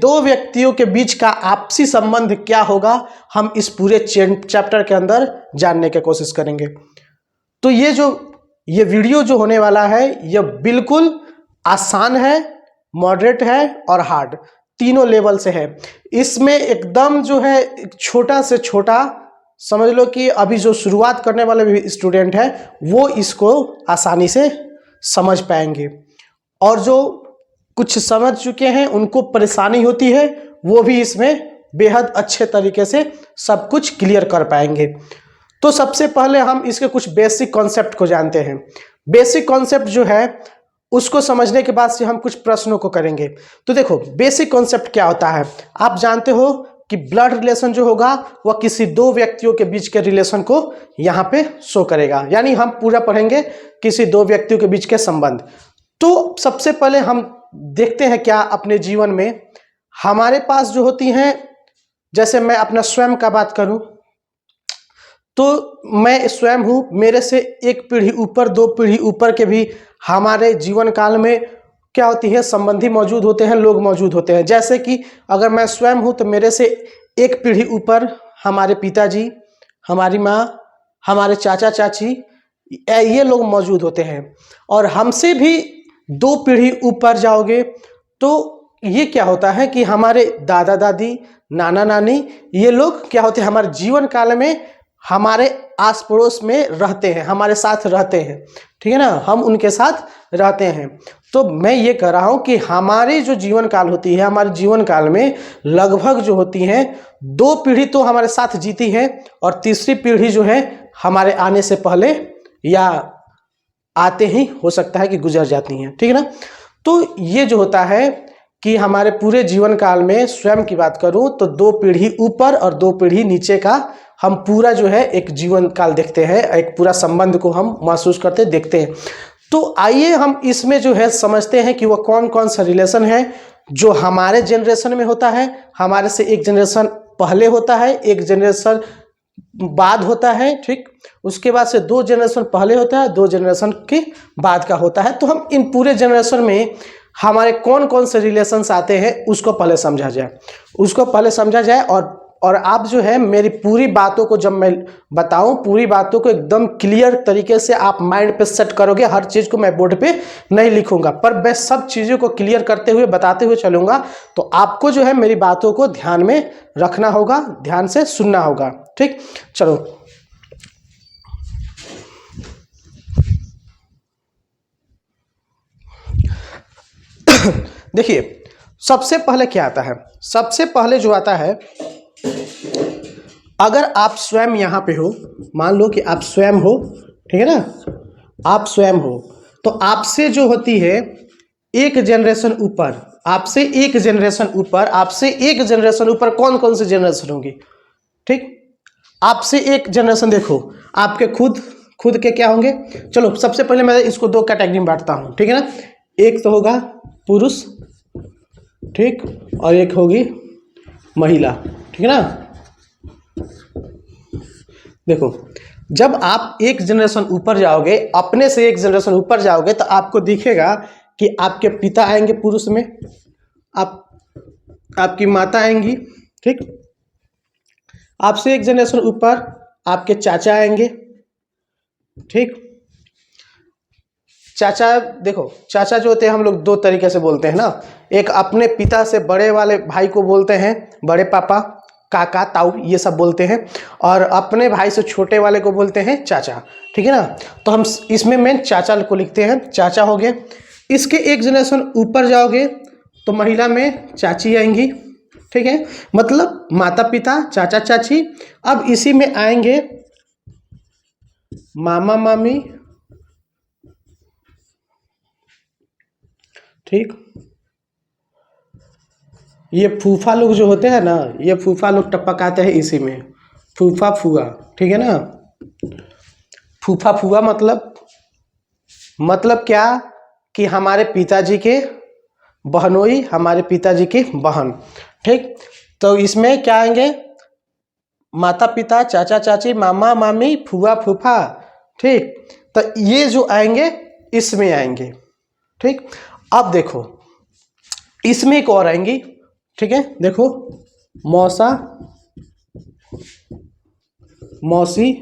दो व्यक्तियों के बीच का आपसी संबंध क्या होगा, हम इस पूरे चैप्टर के अंदर जानने की कोशिश करेंगे। तो ये वीडियो जो होने वाला है ये बिल्कुल आसान है, मॉडरेट है और हार्ड, तीनों लेवल से है। इसमें एकदम जो है छोटा से छोटा, समझ लो कि अभी जो शुरुआत करने वाले भी स्टूडेंट हैं वो इसको आसानी से समझ पाएंगे, और जो कुछ समझ चुके हैं उनको परेशानी होती है वो भी इसमें बेहद अच्छे तरीके से सब कुछ क्लियर कर पाएंगे। तो सबसे पहले हम इसके कुछ बेसिक कॉन्सेप्ट को जानते हैं। बेसिक कॉन्सेप्ट जो है उसको समझने के बाद से हम कुछ प्रश्नों को करेंगे। तो देखो बेसिक कॉन्सेप्ट क्या होता है, आप जानते हो कि ब्लड रिलेशन जो होगा वह किसी दो व्यक्तियों के बीच के रिलेशन को यहाँ पे शो करेगा, यानी हम पूरा पढ़ेंगे किसी दो व्यक्तियों के बीच के संबंध। तो सबसे पहले हम देखते हैं क्या अपने जीवन में हमारे पास जो होती हैं, जैसे मैं अपना स्वयं का बात करूं तो मैं स्वयं हूँ, मेरे से एक पीढ़ी ऊपर, दो पीढ़ी ऊपर के भी हमारे जीवन काल में क्या होती है, संबंधी मौजूद होते हैं, लोग मौजूद होते हैं। जैसे कि अगर मैं स्वयं हूँ तो मेरे से एक पीढ़ी ऊपर हमारे पिताजी, हमारी माँ, हमारे चाचा चाची, ये लोग मौजूद होते हैं। और हमसे भी दो पीढ़ी ऊपर जाओगे तो ये क्या होता है कि हमारे दादा दादी, नाना नानी, ये लोग क्या होते हैं, हमारे जीवन काल में हमारे आस पड़ोस में रहते हैं, हमारे साथ रहते हैं, ठीक है ना, हम उनके साथ रहते हैं। तो मैं ये कह रहा हूँ कि हमारी जो जीवन काल होती है, हमारे जीवन काल में लगभग जो होती हैं दो पीढ़ी तो हमारे साथ जीती है, और तीसरी पीढ़ी जो है हमारे आने से पहले या आते ही हो सकता है कि गुजर जाती हैं, ठीक है ना। तो ये जो होता है कि हमारे पूरे जीवन काल में स्वयं की बात करूं तो दो पीढ़ी ऊपर और दो पीढ़ी नीचे का हम पूरा जो है एक जीवन काल देखते हैं, एक पूरा संबंध को हम महसूस करते देखते हैं। तो आइए हम इसमें जो है समझते हैं कि वह कौन कौन सा रिलेशन है जो हमारे जनरेशन में होता है, हमारे से एक जनरेशन पहले होता है, एक जनरेशन बाद होता है, ठीक, उसके बाद से दो जनरेशन पहले होता है, दो जनरेशन के बाद का होता है। तो हम इन पूरे जनरेशन में हमारे कौन कौन से रिलेशंस आते हैं उसको पहले समझा जाए, और आप जो है मेरी पूरी बातों को जब मैं बताऊं, पूरी बातों को एकदम क्लियर तरीके से आप माइंड पे सेट करोगे। हर चीज़ को मैं बोर्ड पे नहीं लिखूंगा, पर मैं सब चीज़ों को क्लियर करते हुए बताते हुए चलूंगा। तो आपको जो है मेरी बातों को ध्यान में रखना होगा, ध्यान से सुनना होगा, ठीक। चलो देखिए सबसे पहले क्या आता है, सबसे पहले जो आता है, अगर आप स्वयं यहाँ पे हो, मान लो कि आप स्वयं हो, ठीक है ना, आप स्वयं हो, तो आपसे जो होती है एक जनरेशन ऊपर, आपसे एक जनरेशन ऊपर, आपसे एक जनरेशन ऊपर कौन कौन सी जनरेशन होंगी, ठीक। आपसे एक जनरेशन देखो, आपके खुद के क्या होंगे। चलो सबसे पहले मैं इसको दो कैटेगरी में बांटता हूँ, ठीक है ना। एक तो होगा पुरुष, ठीक, और एक होगी महिला, ठीक है ना। देखो जब आप एक जनरेशन ऊपर जाओगे, अपने से एक जनरेशन ऊपर जाओगे, तो आपको दिखेगा कि आपके पिता आएंगे पुरुष में, आपकी माता आएंगी, ठीक। आपसे एक जनरेशन ऊपर आपके चाचा आएंगे, ठीक। चाचा, देखो चाचा जो होते हैं हम लोग दो तरीके से बोलते हैं ना, एक अपने पिता से बड़े वाले भाई को बोलते हैं बड़े पापा, काका, ताऊ, ये सब बोलते हैं, और अपने भाई से छोटे वाले को बोलते हैं चाचा, ठीक है ना। तो हम इसमें मेन चाचा को लिखते हैं, चाचा हो गए। इसके एक जनरेशन ऊपर जाओगे तो महिला में चाची आएंगी, ठीक है, मतलब माता पिता, चाचा चाची। अब इसी में आएंगे मामा मामी, ठीक। ये फूफा लोग जो होते हैं ना, ये फूफा लोग टपक आते हैं इसी में, फूफा फुआ, ठीक है ना। फूफा फुआ मतलब क्या कि हमारे पिताजी के बहनोई, हमारे पिताजी की बहन, ठीक। तो इसमें क्या आएंगे, माता पिता, चाचा चाची, मामा मामी, फुआ फूफा, ठीक। तो ये जो आएंगे इसमें आएंगे, ठीक। अब देखो इसमें एक और आएंगी ठीक है, देखो मौसा मौसी,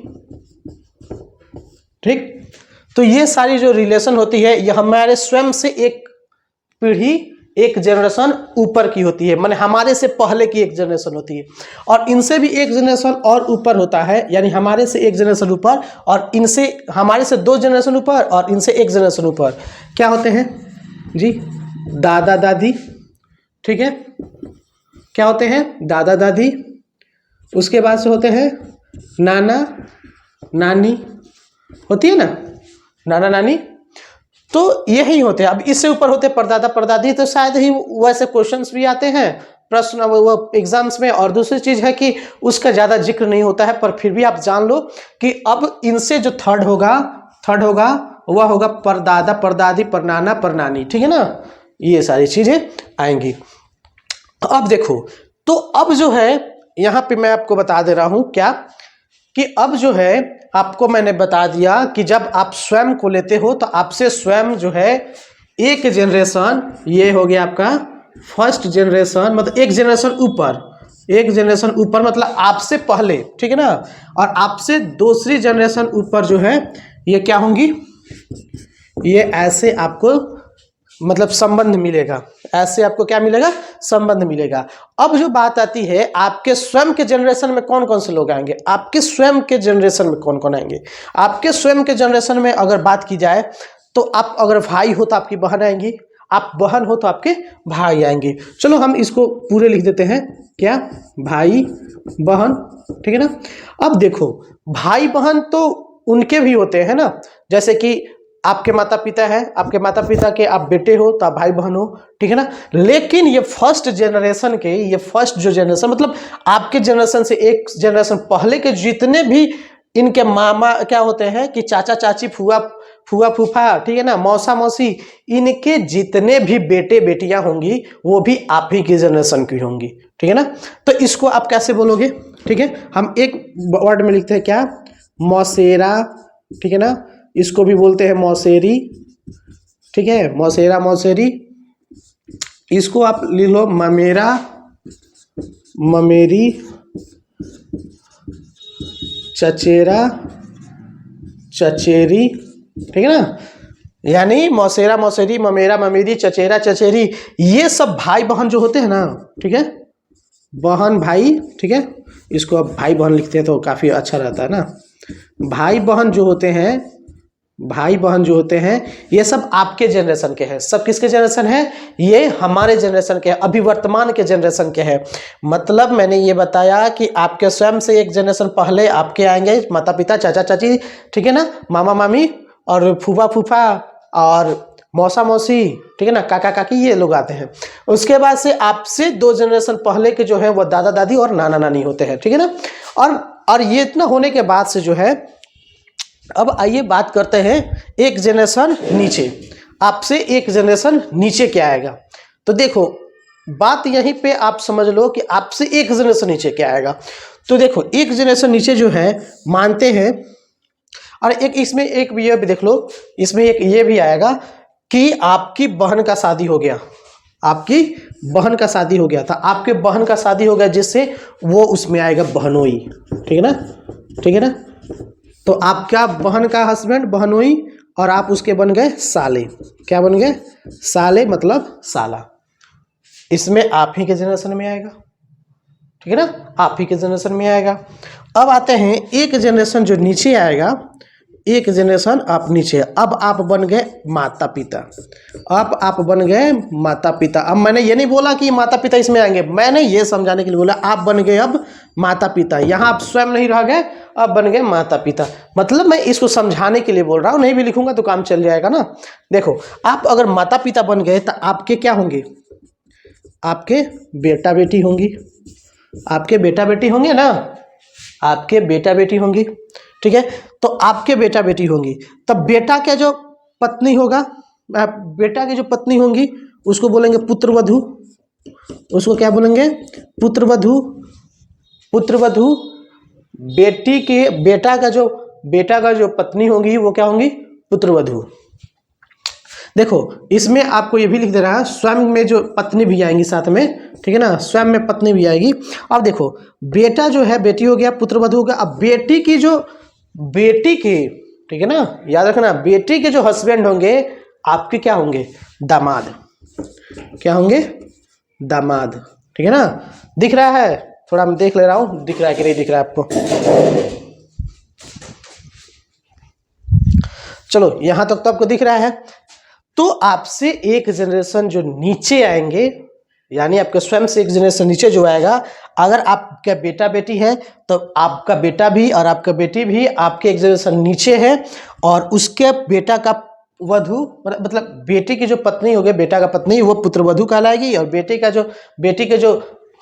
ठीक। तो ये सारी जो रिलेशन होती है ये हमारे स्वयं से एक पीढ़ी, एक जनरेशन ऊपर की होती है, माने हमारे से पहले की एक जनरेशन होती है, और इनसे भी एक जनरेशन और ऊपर होता है, यानी हमारे से एक जनरेशन ऊपर और इनसे, हमारे से 2 जनरेशन ऊपर और इनसे 1 जनरेशन ऊपर क्या होते हैं जी? दादा दादी, ठीक है, क्या होते हैं? दादा दादी। उसके बाद से होते हैं नाना नानी, होती है ना नाना नानी, तो यही होते हैं। अब इससे ऊपर होते हैं परदादा परदादी, तो शायद ही वैसे क्वेश्चंस भी आते हैं प्रश्न वो एग्जाम्स में, और दूसरी चीज है कि उसका ज्यादा जिक्र नहीं होता है, पर फिर भी आप जान लो कि अब इनसे जो थर्ड होगा वह होगा परदादा परदादी परनाना परनानी, ठीक है ना, ये सारी चीजें आएंगी। अब देखो, तो अब जो है यहाँ पे मैं आपको बता दे रहा हूं क्या, कि अब जो है आपको मैंने बता दिया कि जब आप स्वयं को लेते हो तो आपसे स्वयं जो है एक जनरेशन, ये हो गया आपका फर्स्ट जनरेशन, मतलब एक जनरेशन ऊपर मतलब आपसे पहले, ठीक है ना, और आपसे दूसरी जनरेशन ऊपर जो है ये क्या होंगी, ये ऐसे आपको मतलब संबंध मिलेगा, ऐसे आपको क्या मिलेगा? संबंध मिलेगा। अब जो बात आती है आपके स्वयं के जनरेशन में कौन कौन से लोग आएंगे, आपके स्वयं के जनरेशन में कौन कौन आएंगे? आपके स्वयं के जनरेशन में अगर बात की जाए तो आप अगर भाई हो तो आपकी बहन आएंगी, आप बहन हो तो आपके भाई आएंगे। चलो हम इसको पूरे लिख देते हैं, क्या? भाई बहन, ठीक है ना। अब देखो भाई बहन तो उनके भी होते हैं ना, जैसे कि आपके माता पिता है, आपके माता पिता के आप बेटे हो तो आप भाई बहन हो, ठीक है ना। लेकिन ये फर्स्ट जनरेशन के, ये फर्स्ट जो जनरेशन मतलब आपके जनरेशन से एक जनरेशन पहले के जितने भी इनके मामा क्या होते हैं कि चाचा चाची फुआ फूफा, ठीक है ना, मौसा मौसी, इनके जितने भी बेटे बेटियां होंगी वो भी आप ही की जनरेशन की होंगी, ठीक है ना। तो इसको आप कैसे बोलोगे? ठीक है, हम एक वर्ड में लिखते हैं क्या? मौसेरा, ठीक है ना, इसको भी बोलते हैं मौसेरी, ठीक है, मौसेरा मौसेरी। इसको आप लिख लो ममेरा ममेरी, चचेरा चचेरी, ठीक है ना, यानी मौसेरा मौसेरी, ममेरा ममेरी, चचेरा चचेरी, ये सब भाई बहन जो होते हैं ना, ठीक है, बहन भाई, ठीक है, इसको अब भाई बहन लिखते हैं तो काफ़ी अच्छा रहता है ना। भाई बहन जो होते हैं, भाई बहन जो होते हैं ये सब आपके जनरेशन के हैं। सब किसके जनरेशन है? ये हमारे जनरेशन के हैं, अभी वर्तमान के जनरेशन के हैं। मतलब मैंने ये बताया कि आपके स्वयं से एक जनरेशन पहले आपके आएंगे माता पिता चाचा चाची, ठीक है ना, मामा मामी और फूफा फूफा और मौसा मौसी, ठीक है ना, काका काकी, ये लोग आते हैं। उसके बाद से आपसे 2 जनरेशन पहले के जो है वो दादा दादी और नाना नानी होते हैं, ठीक है ना। और ये इतना होने के बाद से जो है, अब आइए बात करते हैं एक जनरेशन नीचे, आपसे एक जनरेशन नीचे क्या आएगा। तो देखो बात यहीं पे आप समझ लो कि आपसे एक जनरेशन नीचे क्या आएगा। तो देखो एक जनरेशन नीचे जो है मानते हैं, और एक इसमें एक ये भी देख लो, इसमें एक ये भी आएगा कि आपकी बहन का शादी हो गया, आपकी बहन का शादी हो गया था, आपके बहन का शादी हो गया, जिससे वो उसमें आएगा बहनोई, ठीक है ना, ठीक है ना। तो आपका बहन का हस्बैंड बहनोई और आप उसके बन गए साले, क्या बन गए? साले मतलब साला, इसमें आप ही के जनरेशन में आएगा, ठीक है ना, आप ही के जनरेशन में आएगा। अब आते हैं एक जनरेशन जो नीचे आएगा, एक जनरेशन आप नीचे, अब आप बन गए माता पिता, अब आप बन गए माता पिता। अब मैंने ये नहीं बोला कि माता पिता इसमें आएंगे, मैंने ये समझाने के लिए बोला आप बन गए अब माता पिता, यहाँ आप स्वयं नहीं रह गए, अब बन गए माता पिता। मतलब मैं इसको समझाने के लिए बोल रहा हूँ, नहीं भी लिखूंगा तो काम चल जाएगा ना। देखो आप अगर माता पिता बन गए तो आपके क्या होंगे? आपके बेटा बेटी होंगी, आपके बेटा बेटी होंगे ना, आपके बेटा बेटी होंगी, ठीक है। तो आपके बेटा बेटी होंगी, तब बेटा का जो पत्नी होगा, बेटा की जो पत्नी होंगी उसको बोलेंगे पुत्रवधू, उसको क्या बोलेंगे? पुत्रवधू, पुत्रवधू। बेटी के बेटा का जो पत्नी होंगी वो क्या होंगी? पुत्रवधू। देखो इसमें आपको ये भी लिख दे रहा है, स्वयं में जो पत्नी भी आएंगी साथ में, ठीक है ना, स्वयं में पत्नी भी आएगी। अब देखो बेटा जो है, बेटी हो गया, पुत्रवधू हो गया। अब बेटी की जो, बेटी के, ठीक है ना, याद रखना, बेटी के जो हस्बैंड होंगे आपके क्या होंगे, दामाद। क्या होंगे, दामाद, ठीक है ना। दिख रहा है, थोड़ा मैं देख ले रहा हूं दिख रहा है कि नहीं दिख रहा है आपको। चलो यहां तक तो आपको दिख रहा है। तो आपसे एक जनरेशन जो नीचे आएंगे, यानी आपके स्वयं से एक जनरेशन नीचे जो आएगा, अगर आपका बेटा बेटी है तो आपका बेटा भी और आपका बेटी भी आपके एक जनरेशन नीचे है, और उसके बेटा का वधु, मतलब बेटी की जो पत्नी होगी, बेटा का पत्नी, वो पुत्रवधू कहलाएगी, और बेटे का जो, बेटी के जो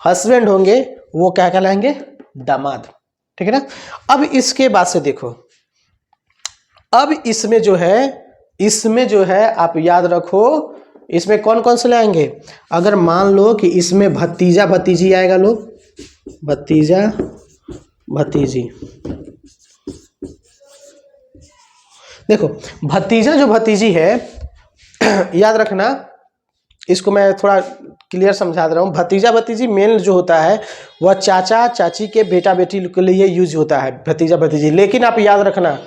हस्बैंड होंगे वो क्या कहलाएंगे, दामाद, ठीक है ना। अब इसके बाद से देखो, अब इसमें जो है आप याद रखो, इसमें कौन कौन से लाएंगे। अगर मान लो कि इसमें भतीजा भतीजी आएगा, लोग भतीजा भतीजी, देखो भतीजा जो भतीजी है याद रखना, इसको मैं थोड़ा क्लियर समझा दे रहा हूँ। भतीजा भतीजी मेन जो होता है वह चाचा चाची के बेटा बेटी के लिए यूज होता है, भतीजा भतीजी। लेकिन आप याद रखना,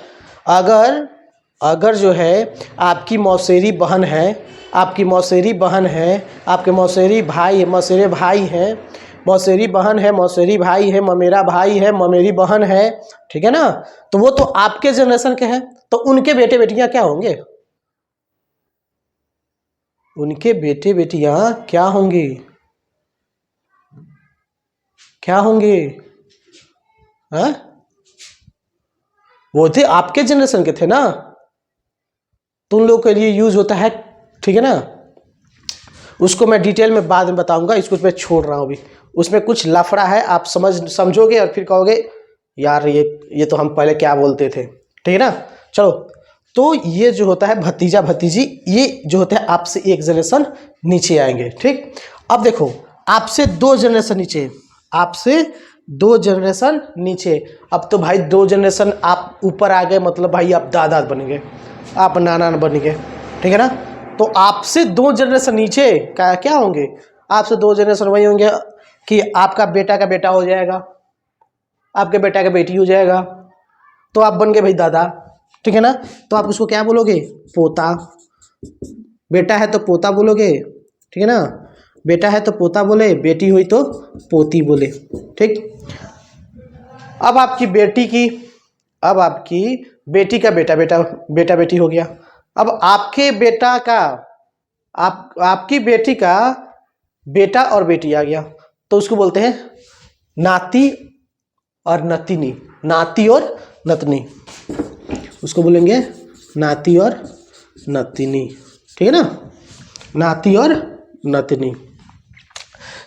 अगर जो है आपकी मौसेरी बहन है, आपकी मौसेरी बहन है, आपके मौसेरी भाई है, मौसेरे भाई है, मौसेरी बहन है, मौसेरी भाई है, ममेरा भाई है, ममेरी बहन है, ठीक है ना, तो वो तो आपके जनरेशन के हैं, तो उनके बेटे बेटियां क्या होंगे, उनके बेटे बेटियां क्या होंगे, क्या होंगे, हाँ, वो थे आपके जनरेशन के थे ना, तो उन लोगों के लिए यूज होता है, ठीक है ना। उसको मैं डिटेल में बाद में बताऊंगा, इसको मैं छोड़ रहा हूँ अभी, उसमें कुछ लफड़ा है, आप समझोगे और फिर कहोगे यार ये तो हम पहले क्या बोलते थे, ठीक है ना। चलो, तो ये जो होता है भतीजा भतीजी, ये जो होता है आपसे एक जनरेशन नीचे आएंगे, ठीक। अब देखो आपसे 2 जनरेशन नीचे, आपसे 2 जनरेशन नीचे, अब तो भाई 2 जनरेशन आप ऊपर आ गए, मतलब भाई आप दादा बन गए, आप नाना बन गए, ठीक है ना। तो आपसे 2 जनरेशन नीचे क्या होंगे, आपसे 2 जनरेशन वही होंगे कि आपका बेटा का बेटा हो जाएगा, आपके बेटा का बेटी हो जाएगा, तो आप बन गए भाई दादा, ठीक है ना। तो आप उसको क्या बोलोगे, पोता, बेटा है तो पोता बोलोगे, ठीक है ना, बेटा है तो पोता बोले, बेटी हुई तो पोती बोले, ठीक। अब आपकी बेटी का बेटा बेटी हो गया। अब आपके बेटा का, आपकी बेटी का बेटा और बेटी आ गया, तो उसको बोलते हैं नाती और नतिनी, नाती और नतनी, उसको बोलेंगे नाती और नतिनी, ठीक है ना, नाती और नतनी।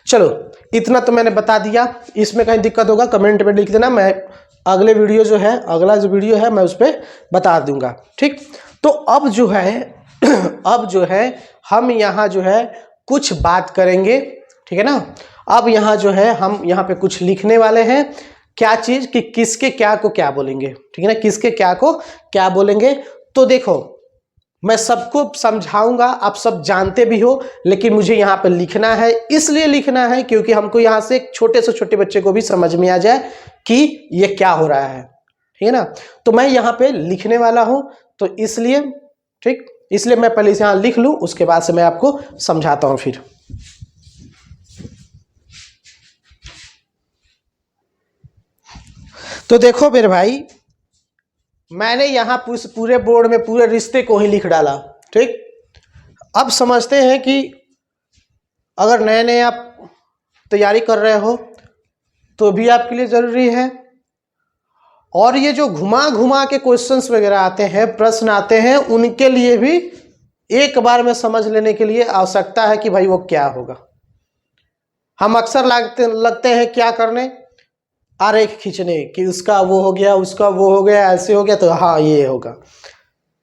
चलो इतना तो मैंने बता दिया, इसमें कहीं दिक्कत होगा कमेंट में लिख देना, मैं अगला जो वीडियो है मैं उस पर बता दूंगा, ठीक। तो अब जो है हम यहाँ जो है कुछ बात करेंगे, ठीक है ना। अब यहाँ जो है हम यहाँ पे कुछ लिखने वाले हैं, क्या चीज कि किसके क्या को क्या बोलेंगे, ठीक है ना, किसके क्या को क्या बोलेंगे। तो देखो मैं सबको समझाऊंगा, आप सब जानते भी हो, लेकिन मुझे यहाँ पे लिखना है, इसलिए लिखना है क्योंकि हमको यहाँ से छोटे से छोटे बच्चे को भी समझ में आ जाए कि ये क्या हो रहा है, ठीक है ना। तो मैं यहाँ पे लिखने वाला हूँ, तो इसलिए, ठीक, इसलिए मैं पहले इसे यहाँ लिख लूँ, उसके बाद से मैं आपको समझाता हूँ फिर। तो देखो मेरे भाई, मैंने यहाँ पूरे बोर्ड में पूरे रिश्ते को ही लिख डाला, ठीक। अब समझते हैं कि अगर नए नए आप तैयारी कर रहे हो तो भी आपके लिए ज़रूरी है, और ये जो घुमा घुमा के क्वेश्चंस वगैरह आते हैं, प्रश्न आते हैं, उनके लिए भी एक बार में समझ लेने के लिए आवश्यकता है कि भाई वो क्या होगा। हम अक्सर लगते हैं क्या करने, आरेख खींचने कि उसका वो हो गया, उसका वो हो गया, ऐसे हो गया तो हाँ ये होगा।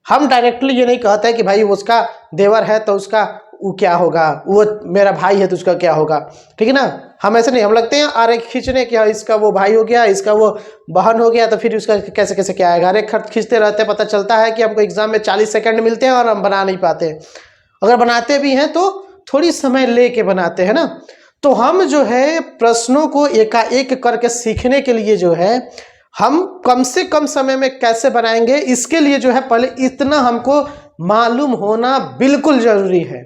हम डायरेक्टली ये नहीं कहते कि भाई उसका देवर है तो उसका वो क्या होगा, वो मेरा भाई है तो उसका क्या होगा, ठीक है ना। हम ऐसे नहीं, हम लगते हैं अरे खींचने क्या, इसका वो भाई हो गया, इसका वो बहन हो गया, तो फिर उसका कैसे कैसे क्या आएगा। अरे खत खींचते रहते हैं, पता चलता है कि हमको एग्जाम में 40 सेकंड मिलते हैं और हम बना नहीं पाते। अगर बनाते भी हैं तो थोड़ी समय ले के बनाते हैं ना। तो हम जो है प्रश्नों को एकाएक करके सीखने के लिए जो है हम कम से कम समय में कैसे बनाएंगे, इसके लिए जो है पहले इतना हमको मालूम होना बिल्कुल जरूरी है।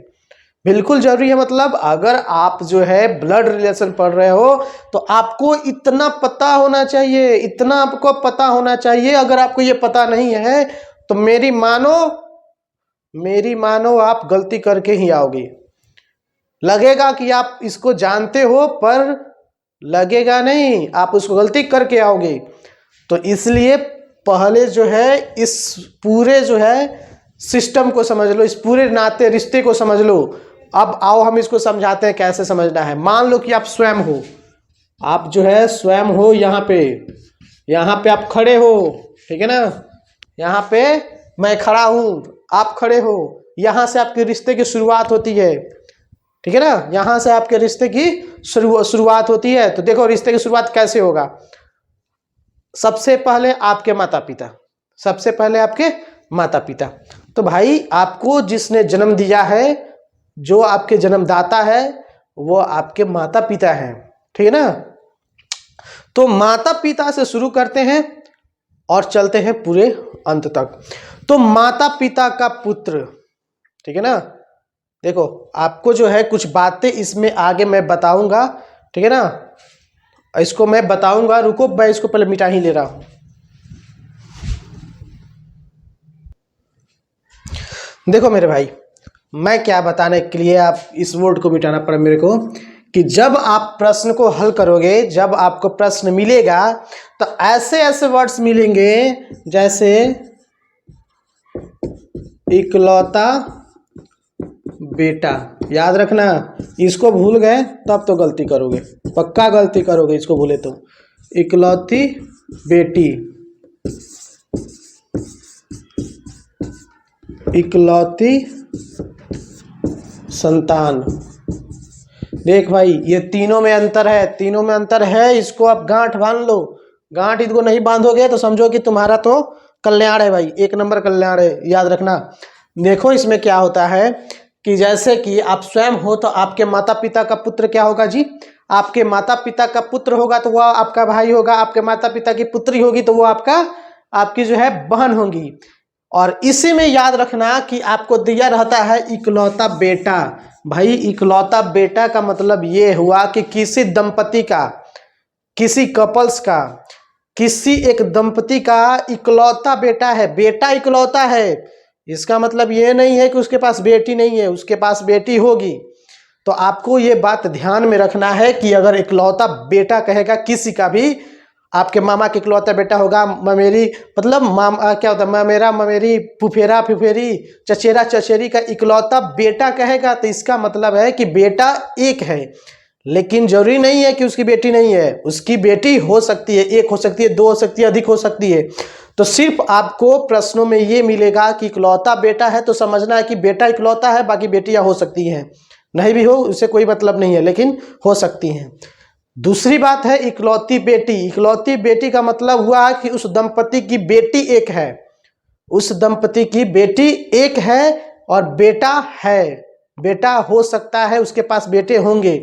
बिल्कुल जरूरी है मतलब अगर आप जो है ब्लड रिलेशन पढ़ रहे हो तो आपको इतना पता होना चाहिए, इतना आपको पता होना चाहिए। अगर आपको ये पता नहीं है तो मेरी मानो आप गलती करके ही आओगे। लगेगा कि आप इसको जानते हो पर लगेगा नहीं, आप उसको गलती करके आओगे। तो इसलिए पहले जो है इस पूरे जो है सिस्टम को समझ लो, इस पूरे नाते रिश्ते को समझ लो। अब आओ हम इसको समझाते हैं कैसे समझना है। मान लो कि आप स्वयं हो, आप जो है स्वयं हो, यहाँ पे आप खड़े हो, ठीक है ना। यहाँ पे मैं खड़ा हूँ, आप खड़े हो, यहाँ से आपके रिश्ते की शुरुआत होती है, ठीक है ना। यहाँ से आपके रिश्ते की शुरुआत होती है। तो देखो रिश्ते की शुरुआत कैसे होगा। सबसे पहले आपके माता पिता, सबसे पहले आपके माता पिता। तो भाई आपको जिसने जन्म दिया है, जो आपके जन्मदाता है, वो आपके माता पिता हैं, ठीक है ना। तो माता पिता से शुरू करते हैं और चलते हैं पूरे अंत तक। तो माता पिता का पुत्र, ठीक है ना। देखो आपको जो है कुछ बातें इसमें आगे मैं बताऊंगा, ठीक है ना। इसको मैं बताऊंगा, रुको मैं इसको पहले मिटा ही ले रहा हूं। देखो मेरे भाई, मैं क्या बताने के लिए आप इस वर्ड को मिटाना पड़ा मेरे को, कि जब आप प्रश्न को हल करोगे, जब आपको प्रश्न मिलेगा तो ऐसे ऐसे वर्ड्स मिलेंगे जैसे इकलौता बेटा। याद रखना, इसको भूल गए तब तो गलती करोगे, पक्का गलती करोगे इसको भूले तो। इकलौती बेटी, इकलौती संतान। देख भाई ये तीनों में अंतर है, तीनों में अंतर है। इसको आप गांठ बांध लो, गांठ इसको नहीं बांधोगे तो समझो कि तुम्हारा तो कल्याण है भाई, एक नंबर कल्याण है, याद रखना। देखो इसमें क्या होता है कि जैसे कि आप स्वयं हो तो आपके माता पिता का पुत्र क्या होगा जी, आपके माता पिता का पुत्र होगा तो वह आपका भाई होगा, आपके माता पिता की पुत्री होगी तो वो आपकी जो है बहन होगी। और इसी में याद रखना कि आपको दिया रहता है इकलौता बेटा। भाई इकलौता बेटा का मतलब ये हुआ कि किसी दंपति का, किसी कपल्स का, किसी एक दंपति का इकलौता बेटा है, बेटा इकलौता है। इसका मतलब ये नहीं है कि उसके पास बेटी नहीं है, उसके पास बेटी होगी। तो आपको ये बात ध्यान में रखना है कि अगर इकलौता बेटा कहेगा किसी का भी, आपके मामा के इकलौता बेटा होगा, ममेरी मतलब क्या होता है, ममेरा ममेरी, फुफेरा फुफेरी, चचेरा चचेरी का इकलौता बेटा कहेगा तो इसका मतलब है कि बेटा एक है। लेकिन जरूरी नहीं है कि उसकी बेटी नहीं है, उसकी बेटी हो सकती है, एक हो सकती है, दो हो सकती है, अधिक हो सकती है। तो सिर्फ आपको प्रश्नों में ये मिलेगा कि इकलौता बेटा है तो समझना है कि बेटा इकलौता है, बाकी बेटियां हो सकती हैं, नहीं भी हो उससे कोई मतलब नहीं है, लेकिन हो सकती हैं। दूसरी बात है इकलौती बेटी। इकलौती बेटी का मतलब हुआ कि उस दंपति की बेटी एक है, उस दंपति की बेटी एक है और बेटा है, बेटा हो सकता है, उसके पास बेटे होंगे,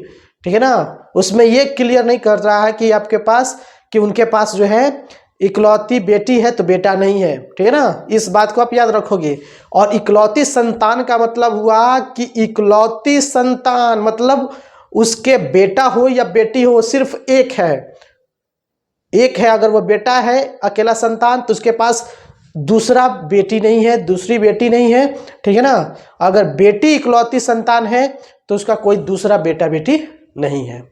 ठीक है ना। उसमें ये क्लियर नहीं कर रहा है कि आपके पास, कि उनके पास जो है इकलौती बेटी है तो बेटा नहीं है, ठीक है ना। इस बात को आप याद रखोगे। और इकलौती संतान का मतलब हुआ कि इकलौती संतान मतलब उसके बेटा हो या बेटी हो, सिर्फ एक है, एक है। अगर वो बेटा है अकेला संतान तो उसके पास दूसरा बेटी नहीं है, दूसरी बेटी नहीं है, ठीक है ना। अगर बेटी इकलौती संतान है तो उसका कोई दूसरा बेटा बेटी नहीं है।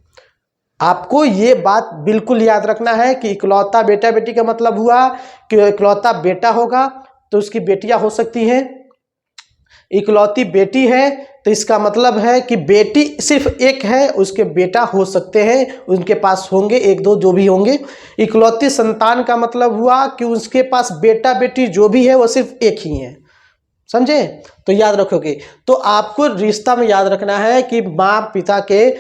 आपको ये बात बिल्कुल याद रखना है कि इकलौता बेटा बेटी का मतलब हुआ कि इकलौता बेटा होगा तो उसकी बेटियां हो सकती हैं, इकलौती बेटी है तो इसका मतलब है कि बेटी सिर्फ एक है, उसके बेटा हो सकते हैं, उनके पास होंगे एक दो जो भी होंगे। इकलौती संतान का मतलब हुआ कि उसके पास बेटा बेटी जो भी है वो सिर्फ एक ही है, समझे? तो याद रखोगे। तो आपको रिश्ता में याद रखना है कि माँ पिता के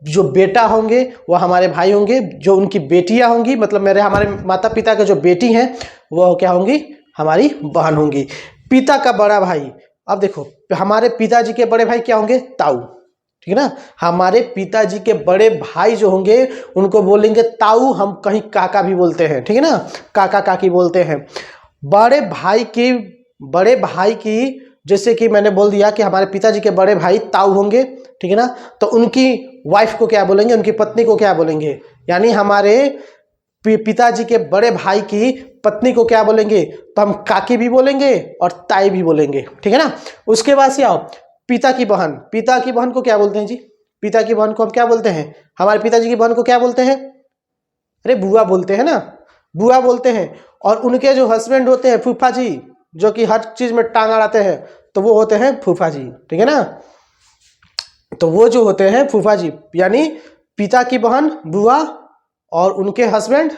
जो बेटा होंगे वो हमारे भाई होंगे, जो उनकी बेटियां होंगी मतलब हमारे माता पिता के जो बेटी हैं वो क्या होंगी, हमारी बहन होंगी। पिता का बड़ा भाई, अब देखो हमारे पिताजी के बड़े भाई क्या होंगे, ताऊ, ठीक है ना। हमारे पिताजी के बड़े भाई जो होंगे उनको बोलेंगे ताऊ, हम कहीं काका भी बोलते हैं, ठीक है ना, काका काकी बोलते हैं। बड़े भाई की जैसे कि मैंने बोल दिया कि हमारे पिताजी के बड़े भाई ताऊ होंगे, ठीक है ना, तो उनकी वाइफ को क्या बोलेंगे, उनकी पत्नी को क्या बोलेंगे, यानी हमारे पिताजी के बड़े भाई की पत्नी को क्या बोलेंगे, तो हम काकी भी बोलेंगे और ताई भी बोलेंगे, ठीक है ना। उसके बाद से आओ पिता की बहन को क्या बोलते हैं जी, पिता की बहन को हम क्या बोलते हैं, हमारे पिताजी की बहन को क्या बोलते हैं, अरे बुआ बोलते हैं ना, बुआ बोलते हैं। और उनके जो हस्बैंड होते हैं फूफा जी, जो कि हर चीज में टांग अड़ाते हैं, तो वो होते हैं फूफा जी, ठीक है ना। तो वो जो होते हैं फूफा जी, यानी पिता की बहन बुआ और उनके हस्बैंड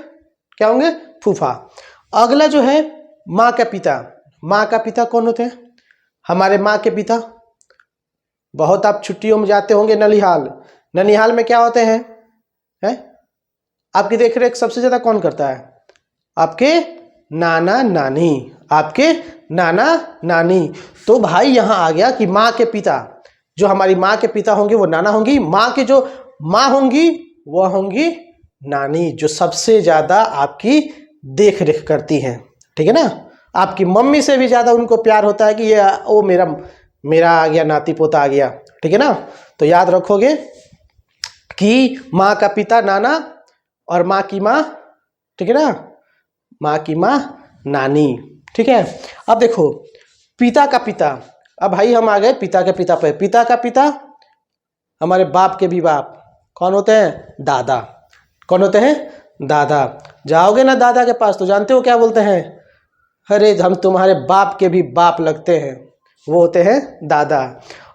क्या होंगे, फूफा। अगला जो है माँ का पिता कौन होते हैं, हमारे माँ के पिता। बहुत आप छुट्टियों में जाते होंगे ननिहाल में क्या होते हैं, आपकी देखरेख सबसे ज्यादा कौन करता है, आपके नाना नानी। तो भाई यहां आ गया कि माँ के पिता, जो हमारी माँ के पिता होंगे वो नाना होंगी, माँ के जो माँ होंगी वो होंगी नानी, जो सबसे ज्यादा आपकी देख रेख करती हैं, ठीक है ना। आपकी मम्मी से भी ज्यादा उनको प्यार होता है कि ये ओ मेरा आ गया, नाती पोता आ गया, ठीक है ना। तो याद रखोगे कि माँ का पिता नाना और माँ की माँ, ठीक है ना, माँ की माँ नानी, ठीक है। अब देखो पिता का पिता, अब भाई हम आ गए पिता के पिता पे। पिता का पिता हमारे बाप के भी बाप कौन होते हैं, दादा। कौन होते हैं, दादा। जाओगे ना दादा के पास तो जानते हो क्या बोलते हैं, अरे हम तुम्हारे बाप के भी बाप लगते हैं, वो होते हैं दादा।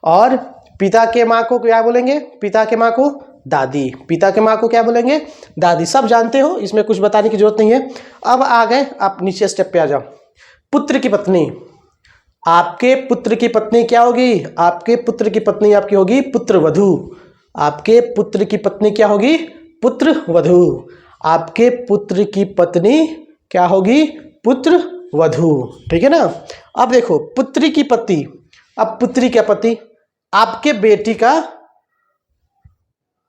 और पिता के माँ को क्या बोलेंगे, पिता के माँ को दादी, पिता के माँ को क्या बोलेंगे, दादी। सब जानते हो, इसमें कुछ बताने की जरूरत नहीं है। अब आ गए आप नीचे स्टेप पे आ जाओ। पुत्र की पत्नी, आपके पुत्र की पत्नी क्या होगी, आपके पुत्र की पत्नी आपकी होगी पुत्रवधू। आपके पुत्र की पत्नी क्या होगी, पुत्रवधू। आपके पुत्र की पत्नी क्या होगी, पुत्रवधू, ठीक है ना। अब देखो पुत्री की पति, अब पुत्री का पति आपके बेटी का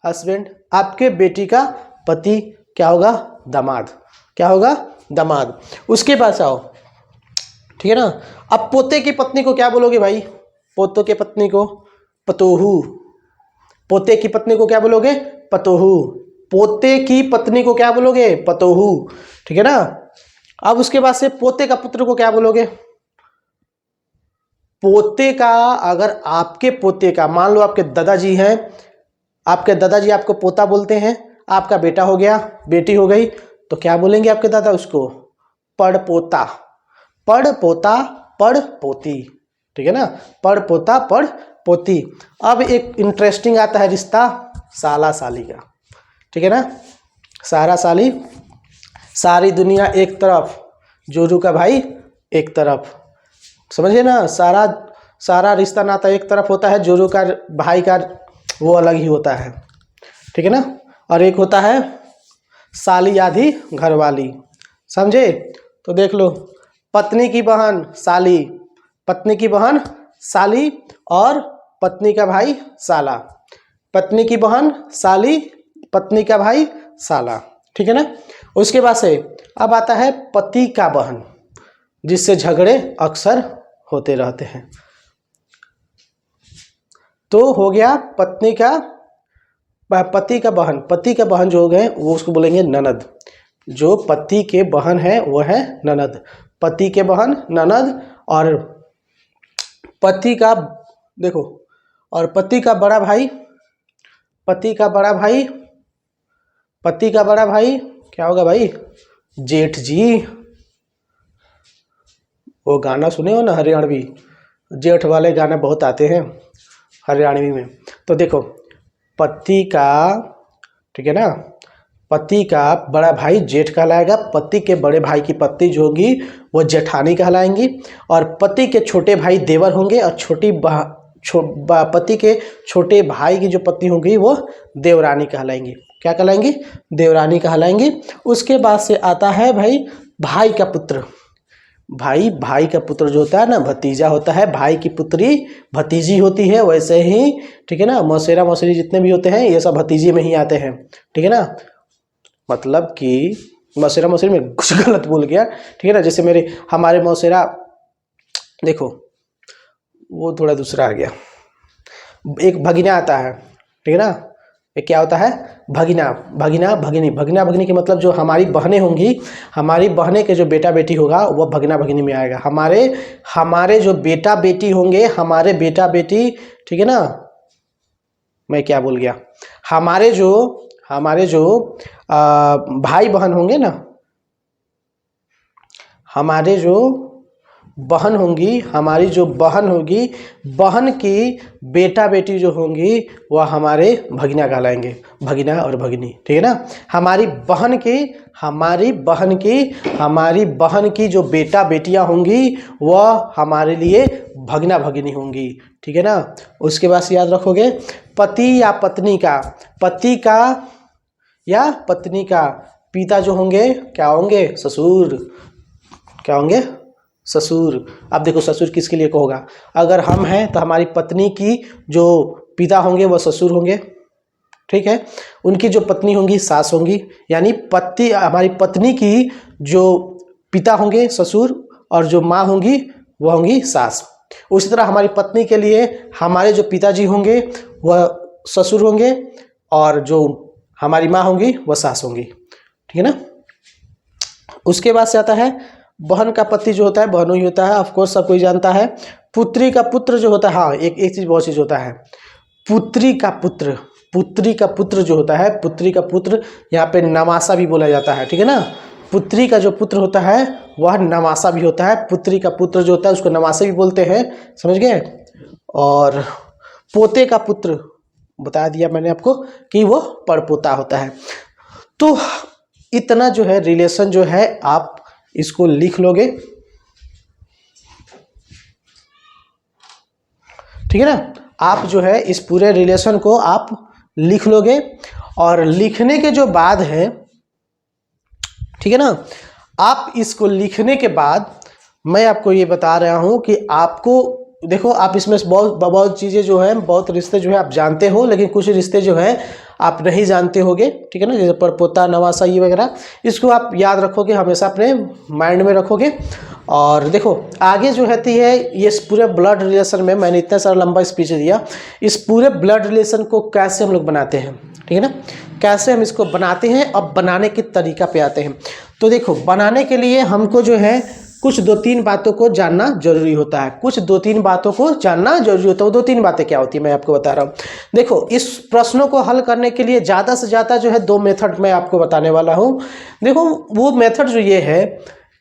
हस्बैंड, आपके बेटी का पति क्या होगा, दामाद। क्या होगा, दामाद। उसके पास आओ, ठीक है ना। अब पोते की पत्नी को क्या बोलोगे भाई, पोतों के पत्नी को पतोहू। पोते की पत्नी को क्या बोलोगे, पतोहू। पोते की पत्नी को क्या बोलोगे, पतोहू, ठीक है ना। अब उसके बाद से पोते का पुत्र को क्या बोलोगे, पोते का। अगर आपके पोते का, मान लो आपके दादाजी हैं, आपके दादाजी आपको पोता बोलते हैं, आपका बेटा हो गया, बेटी हो गई, तो क्या बोलेंगे आपके दादा उसको, पड़पोता। पड़पोता, पड़पोती, ठीक है ना, पड़पोता, पड़पोती। अब एक इंटरेस्टिंग आता है रिश्ता साला साली का, ठीक है ना। सारा साली, सारी दुनिया एक तरफ, जोरू का भाई एक तरफ, समझिए ना। सारा रिश्ता नाता एक तरफ होता है, जोरू का भाई का वो अलग ही होता है, ठीक है ना। और एक होता है साली आधी घरवाली, समझे। तो देख लो, पत्नी की बहन साली, पत्नी की बहन साली, और पत्नी का भाई साला। पत्नी की बहन साली, पत्नी का भाई साला, ठीक है ना। उसके बाद से अब आता है पति का बहन, जिससे झगड़े अक्सर होते रहते हैं। तो हो गया पत्नी का, पति का बहन। पति का बहन जो हो गए वो उसको बोलेंगे ननद। जो पति के बहन है वो है ननद। पति के बहन ननद। और पति का देखो, और पति का बड़ा भाई, पति का बड़ा भाई, पति का बड़ा भाई क्या होगा भाई, जेठ जी। वो गाना सुने हो ना हरियाणवी, जेठ वाले गाने बहुत आते हैं हरियाणवी में। तो देखो पति का, ठीक है ना, पति का बड़ा भाई जेठ कहलाएगा, पति के बड़े भाई की पत्नी जो होगी वो जेठानी कहलाएंगी, और पति के छोटे भाई देवर होंगे, और पति के छोटे भाई की जो पत्नी होगी वो देवरानी कहलाएंगी। क्या कहलाएंगी? देवरानी कहलाएंगी। उसके बाद से आता है भाई का पुत्र। भाई का पुत्र जो होता है ना, भतीजा होता है। भाई की पुत्री भतीजी होती है। वैसे ही ठीक है ना, मौसेरा मौसेरी जितने भी होते हैं ये सब भतीजे में ही आते हैं। ठीक है ना, मतलब कि मौसेरा मौसेरी में कुछ गलत बोल गया, ठीक है ना। जैसे हमारे मौसेरा, देखो वो थोड़ा दूसरा आ गया। एक भगिना आता है, ठीक है ना। एक क्या होता है? भगिना, भगिनी के मतलब जो हमारी बहनें होंगी, हमारी बहनें के जो बेटा बेटी होगा वो भगिना भगिनी में आएगा। हमारे जो बेटा बेटी होंगे, हमारे बेटा बेटी, ठीक है ना, मैं क्या बोल गया, हमारे जो भाई बहन होंगे ना, हमारे जो बहन होंगी, हमारी जो बहन होगी, बहन की बेटा बेटी जो होंगी वह हमारे भगिना कहलाएंगे, भगिना और भगिनी, ठीक है ना। हमारी बहन की जो बेटा बेटियां होंगी वह हमारे लिए भगिना भगिनी होंगी, ठीक है ना। उसके बाद याद रखोगे पति या पत्नी का पिता जो होंगे क्या होंगे? ससुर। क्या होंगे? ससुर। अब देखो ससुर किसके लिए होगा? अगर हम हैं तो हमारी पत्नी की जो पिता होंगे वो ससुर होंगे, ठीक है। उनकी जो पत्नी होंगी सास होंगी, यानी हमारी पत्नी की जो पिता होंगे ससुर, और जो माँ होंगी वह होंगी सास। उसी तरह हमारी पत्नी के लिए हमारे जो पिताजी होंगे वह ससुर होंगे, और जो हमारी माँ होंगी वह सास होंगी, ठीक है ना। उसके बाद से आता है बहन का पति जो होता है बहनों ही होता है, ऑफ कोर्स सब कोई जानता है। पुत्री का पुत्र जो होता है, हाँ एक चीज बहुत चीज होता है, पुत्री का पुत्र जो होता है, पुत्री का पुत्र यहाँ पे नवासा भी बोला जाता है, ठीक है ना। पुत्री का जो पुत्र होता है वह नवासा भी होता है। पुत्री का पुत्र जो होता है उसको नवासा भी बोलते हैं, समझ गए। और पोते का पुत्र बता दिया मैंने आपको कि वो परपोता होता है। तो इतना जो है रिलेशन जो है आप इसको लिख लोगे, ठीक है ना। आप जो है इस पूरे रिलेशन को आप लिख लोगे, और लिखने के जो बाद है, ठीक है ना, आप इसको लिखने के बाद मैं आपको ये बता रहा हूं कि आपको देखो, आप इसमें बहुत चीज़ें जो है, बहुत रिश्ते जो है आप जानते हो, लेकिन कुछ रिश्ते जो है आप नहीं जानते होगे, ठीक है ना। जैसे परपोता, नवासा, ये वगैरह, इसको आप याद रखोगे, हमेशा अपने माइंड में रखोगे। और देखो आगे जो रहती है ये पूरे ब्लड रिलेशन में, मैंने इतना सारा लंबा स्पीच दिया, इस पूरे ब्लड रिलेशन को कैसे हम लोग बनाते हैं, ठीक है ना, कैसे हम इसको बनाते हैं। अब बनाने के तरीका पे आते हैं। तो देखो बनाने के लिए हमको जो है कुछ 2-3 बातों को जानना जरूरी होता है। वो 2-3 बातें क्या होती है मैं आपको बता रहा हूँ। देखो इस प्रश्नों को हल करने के लिए ज़्यादा से ज़्यादा जो है 2 मेथड मैं आपको बताने वाला हूँ। देखो वो मेथड जो ये है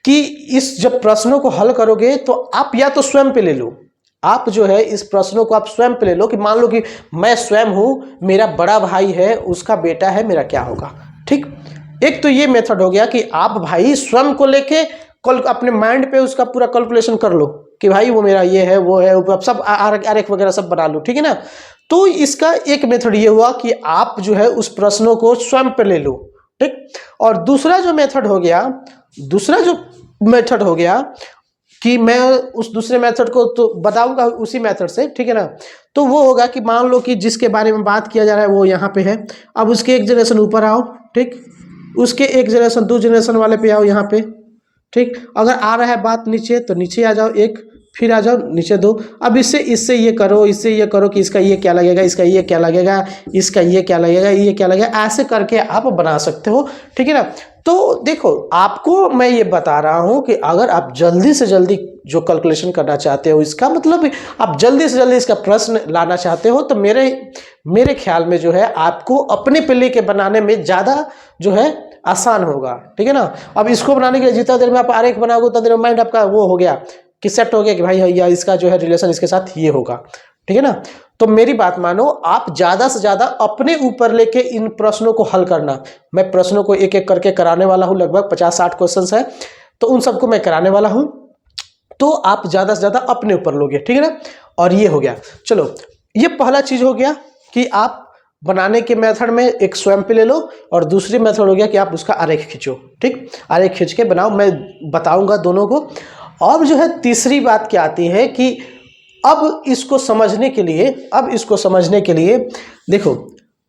कि इस जब प्रश्नों को हल करोगे तो आप या तो स्वयं पे ले लो, आप जो है इस प्रश्नों को आप स्वयं पे ले लो कि मान लो कि मैं स्वयं हूँ, मेरा बड़ा भाई है, उसका बेटा है, मेरा क्या होगा, ठीक। एक तो ये मेथड हो गया कि आप भाई स्वयं को लेके अपने माइंड पे उसका पूरा कैलकुलेशन कर लो कि भाई वो मेरा ये है, वो है, सब आरेख वगैरह सब बना लो, ठीक है ना। तो इसका एक मेथड ये हुआ कि आप जो है उस प्रश्नों को स्वयं पे ले लो, ठीक। और दूसरा जो मेथड हो गया कि मैं उस दूसरे मेथड को तो बताऊंगा उसी मेथड से, ठीक है ना। तो वो होगा कि मान लो कि जिसके बारे में बात किया जा रहा है वो यहाँ पे है, अब उसके एक जनरेशन ऊपर आओ, ठीक, उसके एक जनरेशन 2 जनरेशन वाले पे आओ यहाँ पे, ठीक। अगर आ रहा है बात नीचे तो नीचे आ जाओ एक, फिर आ जाओ नीचे 2। अब इससे ये करो, इससे ये करो कि इसका ये क्या लगेगा, इसका ये क्या लगेगा, इसका ये क्या लगेगा, ये क्या लगेगा, ऐसे करके आप बना सकते हो, ठीक है ना। तो देखो आपको मैं ये बता रहा हूँ कि अगर आप जल्दी से जल्दी जो कैलकुलेशन करना चाहते हो, इसका मतलब आप जल्दी से जल्दी इसका प्रश्न लाना चाहते हो, तो मेरे ख्याल में जो है आपको अपने पे लेके बनाने में ज़्यादा जो है आसान होगा, ठीक है ना। अब इसको बनाने के लिए जितना देर में आप आरेख बनाओगे उतना देर में माइंड आपका वो हो गया कि सेट हो गया कि भाई या इसका जो है रिलेशन इसके साथ ये होगा, ठीक है ना। तो मेरी बात मानो, आप ज़्यादा से ज़्यादा अपने ऊपर लेके इन प्रश्नों को हल करना। मैं प्रश्नों को एक एक करके कराने वाला हूँ, लगभग 50-60 क्वेश्चन है, तो उन सबको मैं कराने वाला हूँ। तो आप ज़्यादा से ज़्यादा अपने ऊपर लोगे, ठीक है ना। और ये हो गया, चलो ये पहला चीज़ हो गया कि आप बनाने के मेथड में एक स्वयं पे ले लो, और दूसरी मेथड हो गया कि आप उसका आरेख खींचो, ठीक, आरेख खींच के बनाओ, मैं बताऊंगा दोनों को। अब जो है तीसरी बात क्या आती है कि अब इसको समझने के लिए देखो,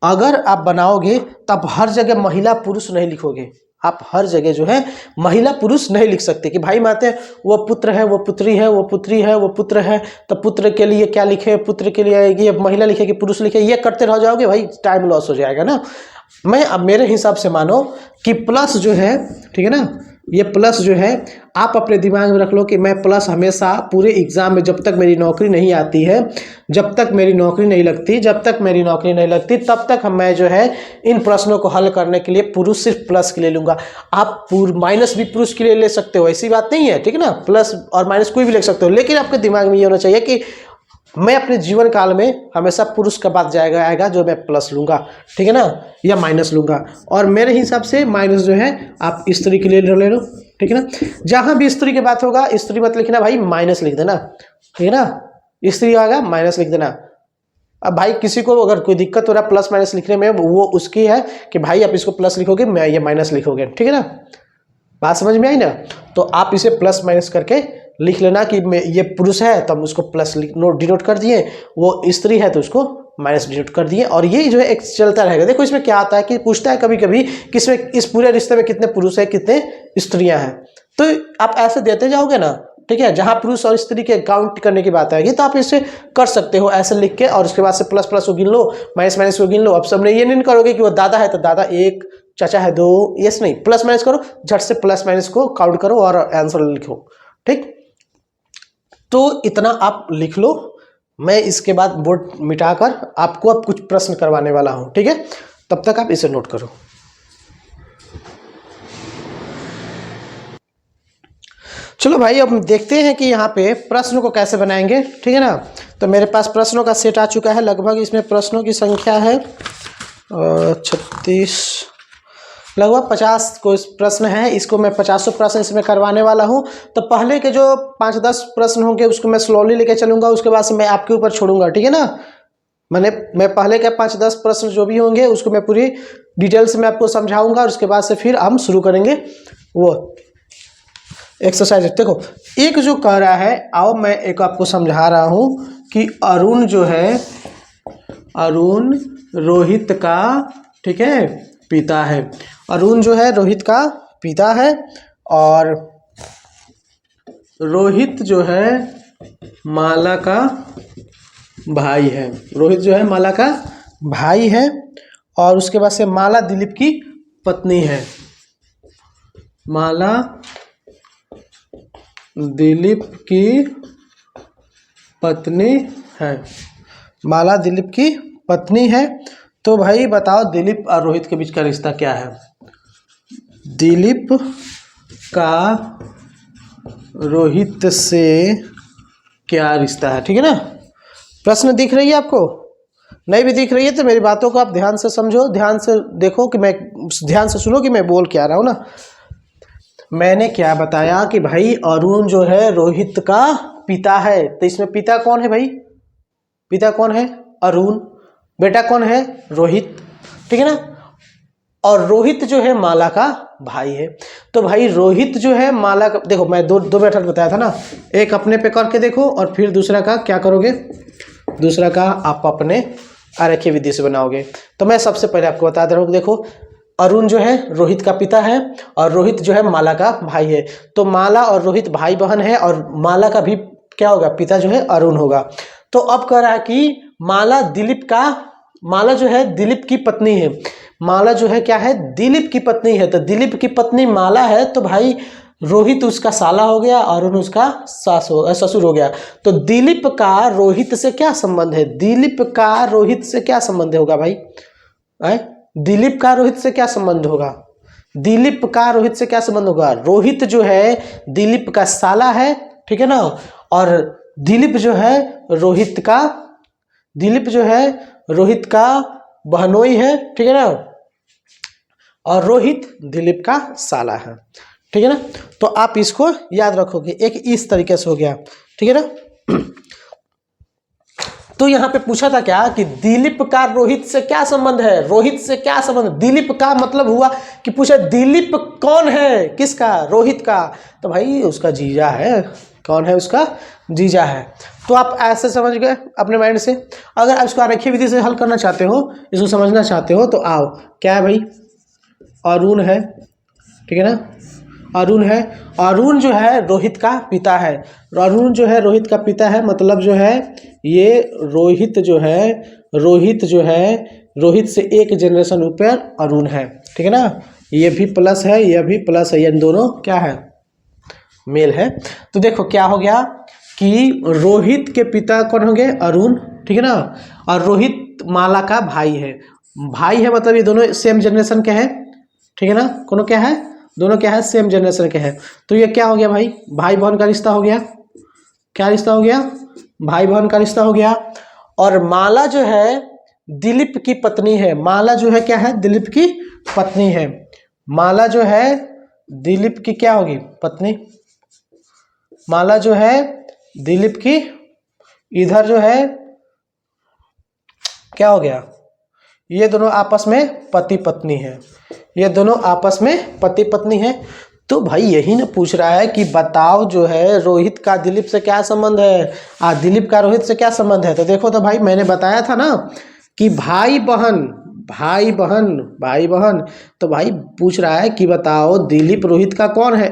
अगर आप बनाओगे तब हर जगह महिला पुरुष नहीं लिखोगे। आप हर जगह जो है महिला पुरुष नहीं लिख सकते कि भाई माते वो पुत्र है, वो पुत्री है, वो पुत्री है, वो पुत्र है, तो पुत्र के लिए क्या लिखे, पुत्र के लिए ये महिला लिखे कि पुरुष लिखे, ये करते रह जाओगे भाई, टाइम लॉस हो जाएगा ना। मैं अब मेरे हिसाब से मानो कि प्लस जो है, ठीक है ना, ये प्लस जो है आप अपने दिमाग में रख लो कि मैं प्लस हमेशा पूरे एग्जाम में, जब तक मेरी नौकरी नहीं आती है, जब तक मेरी नौकरी नहीं लगती, तब तक मैं जो है इन प्रश्नों को हल करने के लिए पुरुष सिर्फ प्लस के लिए लूंगा। आप माइनस भी पुरुष के लिए ले सकते हो, ऐसी बात नहीं है, ठीक है ना, प्लस और माइनस कोई भी ले सकते हो, लेकिन आपके दिमाग में ये होना चाहिए कि मैं अपने जीवन काल में हमेशा पुरुष का बात आएगा जो मैं प्लस लूंगा, ठीक है ना, या माइनस लूंगा। और मेरे हिसाब से माइनस जो है आप स्त्री के लिए ले लो, ठीक है ना। जहां भी स्त्री की बात होगा स्त्री मत लिखना भाई, माइनस लिख देना, ठीक है ना, स्त्री आएगा माइनस लिख देना। अब भाई किसी को अगर कोई दिक्कत हो रहा है प्लस माइनस लिखने में, वो उसकी है कि भाई आप इसको प्लस लिखोगे, मैं ये माइनस लिखोगे, ठीक है ना, बात समझ में आई ना। तो आप इसे प्लस माइनस करके लिख लेना कि ये पुरुष है तो हम उसको प्लस डिनोट कर दिए, वो स्त्री है तो उसको माइनस डिनोट कर दिए, और ये जो है एक चलता रहेगा। देखो इसमें क्या आता है कि पूछता है कभी कभी कि इसमें इस पूरे रिश्ते में कितने पुरुष है, कितने स्त्रियां हैं, तो आप ऐसे देते जाओगे ना, ठीक है। जहां पुरुष और स्त्री के काउंट करने की बात आएगी तो आप इसे कर सकते हो ऐसे लिख के, और उसके बाद से प्लस प्लस को गिन लो, माइनस माइनस को गिन लो। अब सबने ये नहीं करोगे कि वो दादा है तो दादा 1, चाचा है 2, यस नहीं, प्लस माइनस करो, झट से प्लस माइनस को काउंट करो और आंसर लिखो, ठीक। तो इतना आप लिख लो, मैं इसके बाद बोर्ड मिटाकर आपको अब कुछ प्रश्न करवाने वाला हूं, ठीक है, तब तक आप इसे नोट करो। चलो भाई अब देखते हैं कि यहाँ पे प्रश्न को कैसे बनाएंगे, ठीक है ना। तो मेरे पास प्रश्नों का सेट आ चुका है, लगभग इसमें प्रश्नों की संख्या है 36, लगभग 50 को प्रश्न है। इसको मैं 50 प्रश्न इसमें करवाने वाला हूं। तो पहले के जो 5-10 प्रश्न होंगे उसको मैं स्लोली लेके चलूंगा, उसके बाद से मैं आपके ऊपर छोड़ूंगा, ठीक है ना। मैं पहले के 5-10 प्रश्न जो भी होंगे उसको मैं पूरी डिटेल्स में आपको समझाऊंगा, और उसके बाद से फिर हम शुरू करेंगे वो एक्सरसाइज। देखो एक जो कह रहा है, आओ मैं एक आपको समझा रहा हूं कि अरुण जो है, अरुण रोहित का, ठीक है, पिता है। अरुण जो है रोहित का पिता है, और रोहित जो है माला का भाई है। रोहित जो है माला का भाई है, और उसके बाद से माला दिलीप की पत्नी है। माला दिलीप की पत्नी है, माला दिलीप की पत्नी है। तो भाई बताओ दिलीप और रोहित के बीच का रिश्ता क्या है। दिलीप का रोहित से क्या रिश्ता है, ठीक है ना। प्रश्न दिख रही है आपको, नहीं भी दिख रही है तो मेरी बातों को आप ध्यान से समझो, ध्यान से देखो कि मैं, ध्यान से सुनो कि मैं बोल क्या रहा हूँ ना। मैंने क्या बताया कि भाई अरुण जो है रोहित का पिता है, तो इसमें पिता कौन है भाई, पिता कौन है, अरुण, बेटा कौन है, रोहित, ठीक है ना। और रोहित जो है माला का भाई है। तो भाई रोहित जो है माला का, देखो मैं दो मेथड बताया था ना, एक अपने पे करके देखो और फिर दूसरा का क्या करोगे, दूसरा का आप अपने आरेखीय विधि से बनाओगे। तो मैं सबसे पहले आपको बता दे रहा हूँ, देखो अरुण जो है रोहित का पिता है, और रोहित जो है माला का भाई है। तो माला और रोहित भाई बहन है, और माला का भी क्या होगा, पिता जो है अरुण होगा। तो अब कह रहा है कि माला जो है दिलीप की पत्नी है। माला जो है क्या है, दिलीप की पत्नी है। तो दिलीप की पत्नी माला है, तो भाई रोहित उसका साला हो गया, अरुण उसका ससुर हो गया। तो दिलीप का रोहित से क्या संबंध है, दिलीप का रोहित से क्या संबंध होगा भाई, दिलीप का रोहित से क्या संबंध होगा, दिलीप का रोहित से क्या संबंध होगा। रोहित जो है दिलीप का साला है, ठीक है ना, और दिलीप जो है रोहित का दिलीप जो है रोहित का बहनोई है, ठीक है ना, और रोहित दिलीप का साला है, ठीक है ना। तो आप इसको याद रखोगे, एक इस तरीके से हो गया, ठीक है ना। तो यहाँ पे पूछा था क्या कि दिलीप का रोहित से क्या संबंध है, रोहित से क्या संबंध, दिलीप का मतलब हुआ कि पूछा दिलीप कौन है, किसका, रोहित का, तो भाई उसका जीजा है। कौन है, उसका जीजा है। तो आप ऐसे समझ गए अपने माइंड से। अगर आप इसको आरेखीय विधि से हल करना चाहते हो, इसको समझना चाहते हो, तो आओ, क्या है भाई, अरुण है, ठीक है ना, अरुण है, अरुण जो है रोहित का पिता है, अरुण जो है रोहित का पिता है, मतलब जो है ये रोहित जो है रोहित से एक जनरेशन ऊपर अरुण है, ठीक है ना। ये भी प्लस है, ये भी प्लस है, ये दोनों क्या है, मेल है। तो देखो क्या हो गया कि रोहित के पिता कौन होंगे, अरुण, ठीक है ना, और रोहित माला का भाई है, मतलब ये दोनों सेम जनरेशन के हैं, ठीक है ना, दोनों क्या है, दोनों क्या है, सेम जनरेशन के हैं। तो ये क्या हो गया भाई, भाई बहन का रिश्ता हो गया, क्या रिश्ता हो गया, भाई बहन का रिश्ता हो गया। और माला जो है दिलीप की पत्नी है, माला जो है क्या है, दिलीप की पत्नी है, माला जो है दिलीप की क्या होगी, पत्नी, माला जो है दिलीप की, इधर जो है क्या हो गया, ये दोनों आपस में पति पत्नी है, ये दोनों आपस में पति पत्नी है। तो भाई यही ना पूछ रहा है कि बताओ जो है रोहित का दिलीप से क्या संबंध है, दिलीप का रोहित से क्या संबंध है। तो देखो, तो भाई मैंने बताया था ना कि भाई बहन, भाई बहन, भाई बहन, तो भाई पूछ रहा है कि बताओ दिलीप रोहित का कौन है,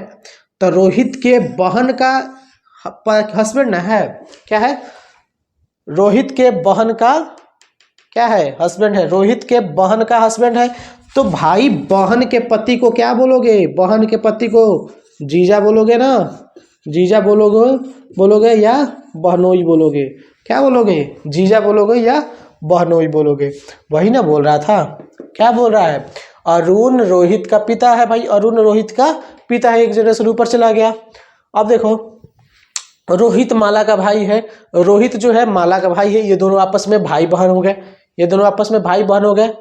तो रोहित के बहन का हस्बैंड है, क्या है, रोहित के बहन का क्या है, हस्बैंड है, रोहित के बहन का हस्बैंड है। तो भाई बहन के पति को क्या बोलोगे, बहन के पति को जीजा बोलोगे ना, जीजा बोलोगे या बहनोई बोलोगे, क्या बोलोगे, जीजा बोलोगे या बहनोई बोलोगे। वही ना बोल रहा था, क्या बोल रहा है, अरुण रोहित का पिता है, भाई अरुण रोहित का पिता है, एक जनरेशन ऊपर चला गया। अब देखो, रोहित माला का भाई है, रोहित जो है माला का भाई है, ये दोनों आपस में भाई बहन हो गए, ये दोनों आपस में भाई बहन हो गए।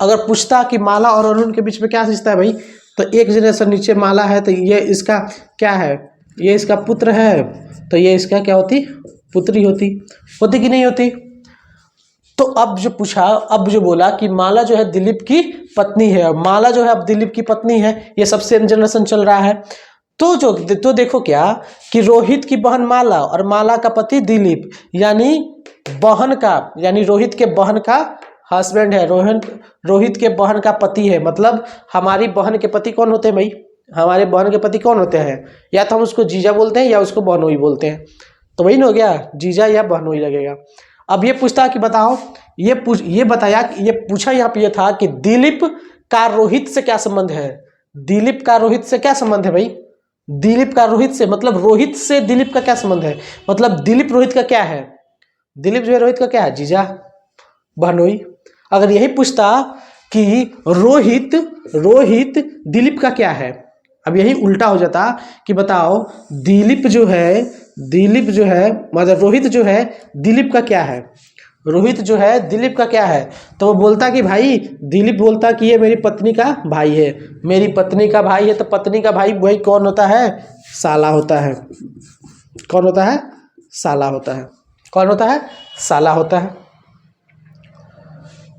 अगर पूछता कि माला और अरुण के बीच में क्या रिश्ता है भाई, तो एक जनरेशन नीचे माला है, तो ये इसका क्या है, ये इसका पुत्र है, तो ये इसका क्या होती, पुत्री होती कि नहीं होती। तो अब जो पूछा, अब जो बोला कि माला जो है दिलीप की पत्नी है, और माला जो है अब दिलीप की पत्नी है, ये सब सेम जनरेशन चल रहा है। तो देखो क्या कि रोहित की बहन माला और माला का पति दिलीप, यानी बहन का, यानी रोहित के बहन का हस्बैंड है, रोहित के बहन का पति है, मतलब हमारी बहन के पति कौन होते हैं भाई, हमारे बहन के पति कौन होते हैं, या तो हम उसको जीजा बोलते हैं या उसको बहनोई बोलते हैं। तो वही ना हो गया, जीजा या बहनोई लगेगा। अब ये पूछता कि बताओ, ये बताया, ये पूछा यहाँ पे ये था कि दिलीप का रोहित से क्या संबंध है, दिलीप का रोहित से क्या संबंध है भाई, दिलीप का रोहित से, मतलब रोहित से दिलीप का क्या संबंध है, मतलब दिलीप रोहित का क्या है, दिलीप जो है रोहित का क्या है, जीजा, बहनोई। अगर यही पूछता कि रोहित दिलीप का क्या है, अब यही उल्टा हो जाता कि बताओ दिलीप जो है मतलब रोहित जो है दिलीप का क्या है, रोहित जो है दिलीप का क्या है, तो वो बोलता कि भाई, दिलीप बोलता कि ये मेरी पत्नी का भाई है, मेरी पत्नी का भाई है, तो पत्नी का भाई वही कौन होता है, साला होता है, कौन होता है, साला होता है, कौन होता है, साला होता है।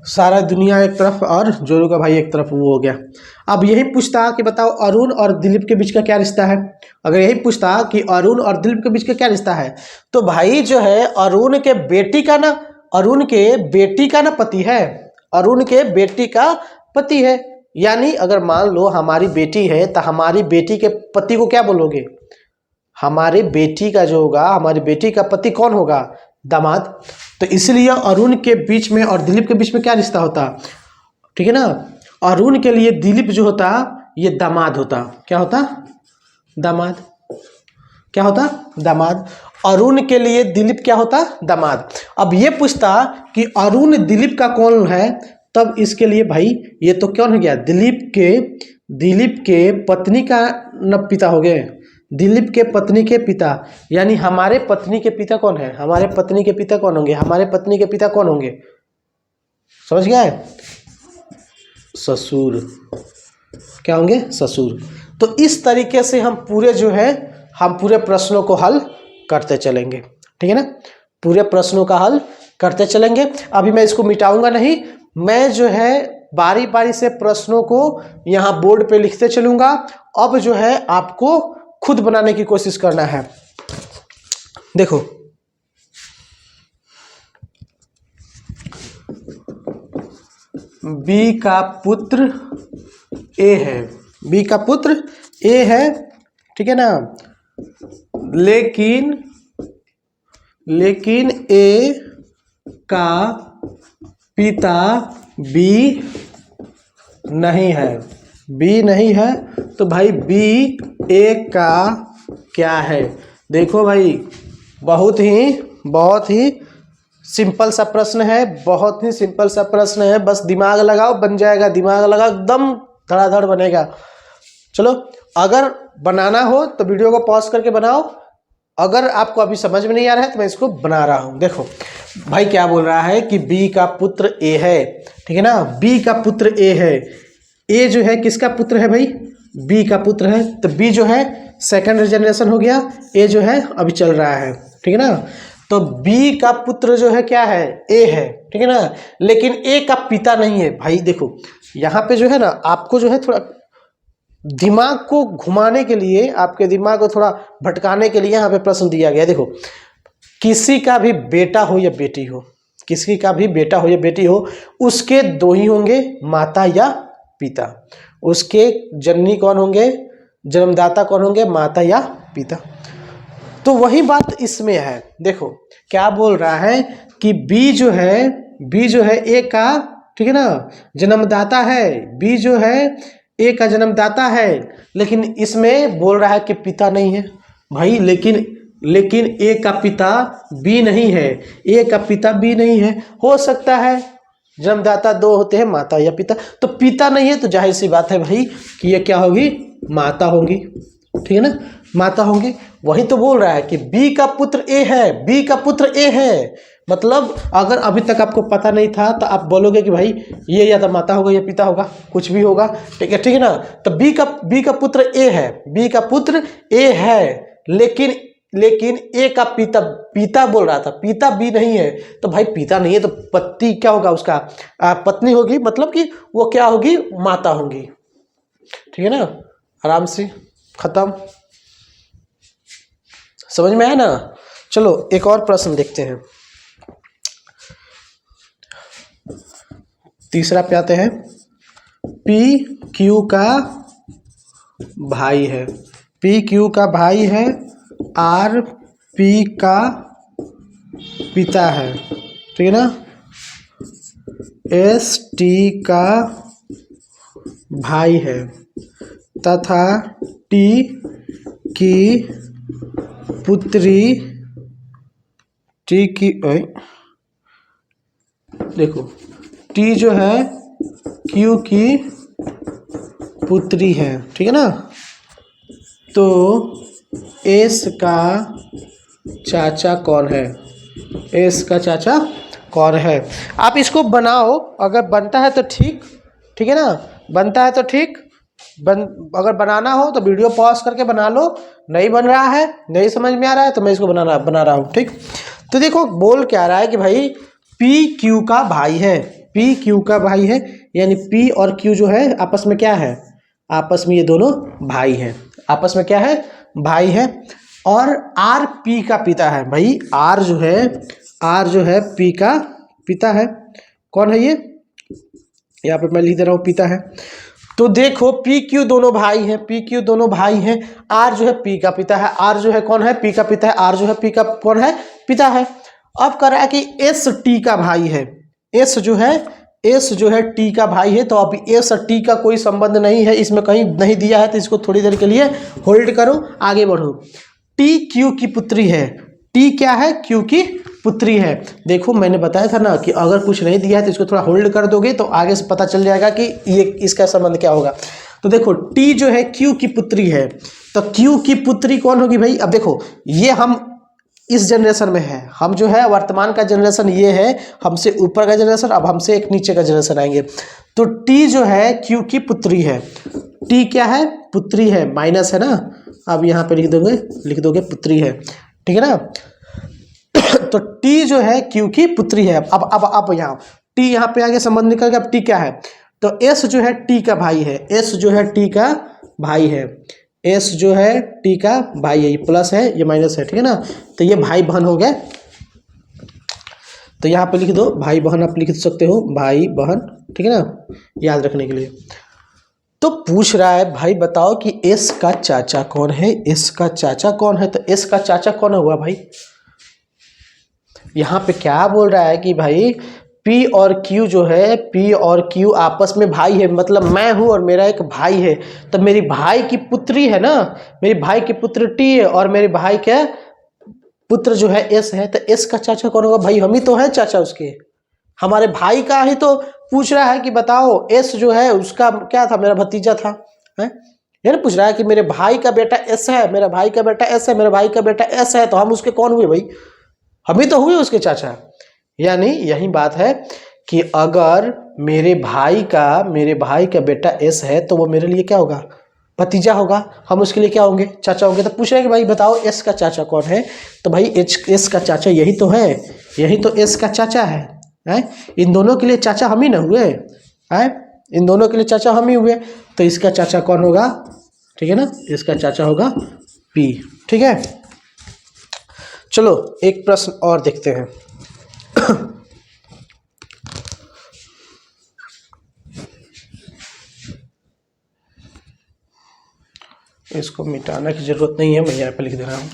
सारा दुनिया एक तरफ और जोरू का भाई एक तरफ, वो हो गया। अब यही पूछता कि बताओ अरुण और दिलीप के बीच का क्या रिश्ता है। अगर यही पूछता कि अरुण और दिलीप के बीच का क्या रिश्ता है, तो भाई जो है अरुण के बेटी का ना, अरुण के बेटी का ना पति है, अरुण के बेटी का पति है। यानी अगर मान लो हमारी बेटी है, तो हमारी बेटी के पति को क्या बोलोगे, हमारी बेटी का जो होगा, हमारी बेटी का पति कौन होगा, दामाद। तो इसलिए अरुण के बीच में और दिलीप के बीच में क्या रिश्ता होता, ठीक है ना, अरुण के लिए दिलीप जो होता ये दामाद होता, क्या होता, दामाद, क्या होता, दामाद। अरुण के लिए दिलीप क्या होता, दामाद। अब ये पूछता कि अरुण दिलीप का कौन है, तब इसके लिए भाई ये तो कौन हो गया, दिलीप के पत्नी का न पिता हो गए, दिलीप के पत्नी के पिता, यानी हमारे पत्नी के पिता कौन है? हमारे पत्नी के पिता कौन होंगे? हमारे पत्नी के पिता कौन होंगे? समझ गया है? ससुर। क्या होंगे? ससुर। तो इस तरीके से हम पूरे प्रश्नों को हल करते चलेंगे, ठीक है ना? पूरे प्रश्नों का हल करते चलेंगे। अभी मैं इसको मिटाऊंगा नहीं, मैं जो है बारी बारी से प्रश्नों को यहाँ बोर्ड पे लिखते चलूंगा। अब जो है आपको खुद बनाने की कोशिश करना है। देखो, बी का पुत्र ए है, बी का पुत्र ए है, ठीक है ना? लेकिन ए का पिता बी नहीं है, बी नहीं है, तो भाई बी ए का क्या है? देखो भाई, बहुत ही सिंपल सा प्रश्न है, बहुत ही सिंपल सा प्रश्न है। बस दिमाग लगाओ, बन जाएगा। दिमाग लगाओ, एकदम धड़ाधड़ बनेगा। चलो, अगर बनाना हो तो वीडियो को पॉज करके बनाओ। अगर आपको अभी समझ में नहीं आ रहा है तो मैं इसको बना रहा हूँ। देखो भाई, क्या बोल रहा है कि बी का पुत्र ए है, ठीक है ना? बी का पुत्र ए है। ए जो है किसका पुत्र है भाई? बी का पुत्र है। तो बी जो है सेकंड जनरेशन हो गया, ए जो है अभी चल रहा है, ठीक है ना? तो बी का पुत्र जो है क्या है? ए है, ठीक है ना? लेकिन ए का पिता नहीं है। भाई देखो, यहाँ पे जो है ना, आपको जो है थोड़ा दिमाग को घुमाने के लिए, आपके दिमाग को थोड़ा भटकाने के लिए यहाँ पे प्रश्न दिया गया है। देखो, किसी का भी बेटा हो या बेटी हो, किसी का भी बेटा हो या बेटी हो, उसके दो ही होंगे, माता या पिता। उसके जननी कौन होंगे? जन्मदाता कौन होंगे? माता या पिता। तो वही बात इसमें है। देखो क्या बोल रहा है कि बी जो है ए का, ठीक है ना, जन्मदाता है। बी जो है ए का जन्मदाता है, लेकिन इसमें बोल रहा है कि पिता नहीं है भाई। लेकिन ए का पिता बी नहीं है, ए का पिता बी नहीं है। हो सकता है जन्मदाता दो होते हैं, माता या पिता, तो पिता नहीं है, तो जाहिर सी बात है भाई कि ये क्या होगी? माता होंगी, ठीक है ना? माता होंगी। वही तो बोल रहा है कि बी का पुत्र ए है, बी का पुत्र ए है। मतलब अगर अभी तक आपको पता नहीं था तो आप बोलोगे कि भाई ये या तो माता होगा या पिता होगा, कुछ भी होगा, ठीक है ना? तो बी का पुत्र ए है, बी का पुत्र ए है, लेकिन ए का पिता बोल रहा था, पिता बी नहीं है। तो भाई पिता नहीं है तो पत्नी क्या होगा? उसका पत्नी होगी, मतलब कि वो क्या होगी? माता होंगी, ठीक है ना? आराम से खत्म। समझ में आया ना? चलो एक और प्रश्न देखते हैं। तीसरा पे आते हैं। पी क्यू का भाई है, पी क्यू का भाई है, आर पी का पिता है, ठीक है ना? एस टी का भाई है तथा टी की पुत्री, टी की, देखो टी जो है क्यू की पुत्री है, ठीक है ना? तो एस का चाचा कौन है? एस का चाचा कौन है? आप इसको बनाओ, अगर बनता है तो ठीक, ठीक है ना? बनता है तो ठीक, अगर बनाना हो तो वीडियो पॉज करके बना लो। नहीं बन रहा है, नहीं समझ में आ रहा है तो मैं इसको बना रहा हूँ, ठीक? तो देखो बोल क्या रहा है कि भाई पी क्यू का भाई है, पी क्यू का भाई है, यानी पी और क्यू जो है आपस में क्या है? आपस में ये दोनों भाई हैं, आपस में क्या है? भाई है। और आर पी का पिता है। भाई आर जो है पी का पिता है। कौन है ये? यहाँ पे मैं लिख दे रहा हूँ, पिता है। तो देखो पी क्यू दोनों भाई हैं, पी क्यू दोनों भाई हैं। आर जो है पी का पिता है, आर जो है कौन है? पी का पिता है। आर जो है पी का कौन है? पिता है। अब कह रहा है कि एस टी का भाई है, एस जो है टी का भाई है। तो अब एस टी का कोई संबंध नहीं है, इसमें कहीं नहीं दिया है, तो इसको थोड़ी देर के लिए होल्ड करो, आगे बढ़ो। टी क्यू की पुत्री है, टी क्या है? क्यू की पुत्री है। देखो मैंने बताया था ना कि अगर कुछ नहीं दिया है तो इसको थोड़ा होल्ड कर दोगे तो आगे से पता चल जाएगा कि ये इसका संबंध क्या होगा। तो देखो टी जो है क्यू की पुत्री है, तो क्यू की पुत्री कौन होगी भाई? अब देखो ये हम इस जनरेशन में है, हम जो है वर्तमान का जनरेशन ये है, हमसे ऊपर का जनरेशन, अब हमसे एक नीचे का जनरेशन आएंगे। तो टी जो है क्यू की पुत्री है, टी क्या है? पुत्री है, माइनस है ना, अब यहाँ पे लिख दोगे पुत्री है, ठीक है ना। तो टी जो है क्यू की पुत्री है। अब यहाँ टी यहाँ पे आगे संबंध निकल गया। अब टी क्या है? तो एस जो है टी का भाई है, एस जो है टी का भाई है, एस जो है टी का भाई है, ये प्लस है ये माइनस है, ठीक है ना। तो ये भाई बहन हो गए, तो यहाँ पे लिख दो भाई बहन, आप लिख सकते हो भाई बहन, ठीक है ना, याद रखने के लिए। तो पूछ रहा है भाई बताओ कि एस का चाचा कौन है, एस का चाचा कौन है? तो एस का चाचा कौन हुआ भाई? यहाँ पे क्या बोल रहा है कि भाई P और Q जो है, P और Q आपस में भाई है, मतलब मैं हूँ और मेरा एक भाई है, तो मेरी भाई की पुत्री है ना, मेरी भाई की पुत्र T है और मेरे भाई का पुत्र जो है S है, तो S का चाचा कौन होगा भाई? हम ही तो है चाचा उसके, हमारे भाई का ही तो पूछ रहा है कि बताओ S जो है उसका क्या था? मेरा भतीजा था, है ये ना पूछ रहा है कि मेरे भाई का बेटा S है, मेरा भाई का बेटा S है, मेरे भाई का बेटा S है, तो हम उसके कौन हुए भाई? हम ही तो हुए उसके चाचा। यानी यही बात है कि अगर मेरे भाई का बेटा एस है तो वो मेरे लिए क्या होगा? भतीजा होगा, हम उसके लिए क्या होंगे? चाचा होंगे। तो पूछ रहे हैं कि भाई बताओ एस का चाचा कौन है? तो भाई एस का चाचा यही तो है, यही तो एस का चाचा है? इन दोनों के लिए चाचा हम ही ना हुए हैं, इन दोनों के लिए चाचा हम ही हुए, तो इसका चाचा कौन होगा? ठीक है ना, इसका चाचा होगा पी, ठीक है। चलो एक प्रश्न और देखते हैं। इसको मिटाने की जरूरत नहीं है, मैं यहाँ पे लिख दे रहा हूँ।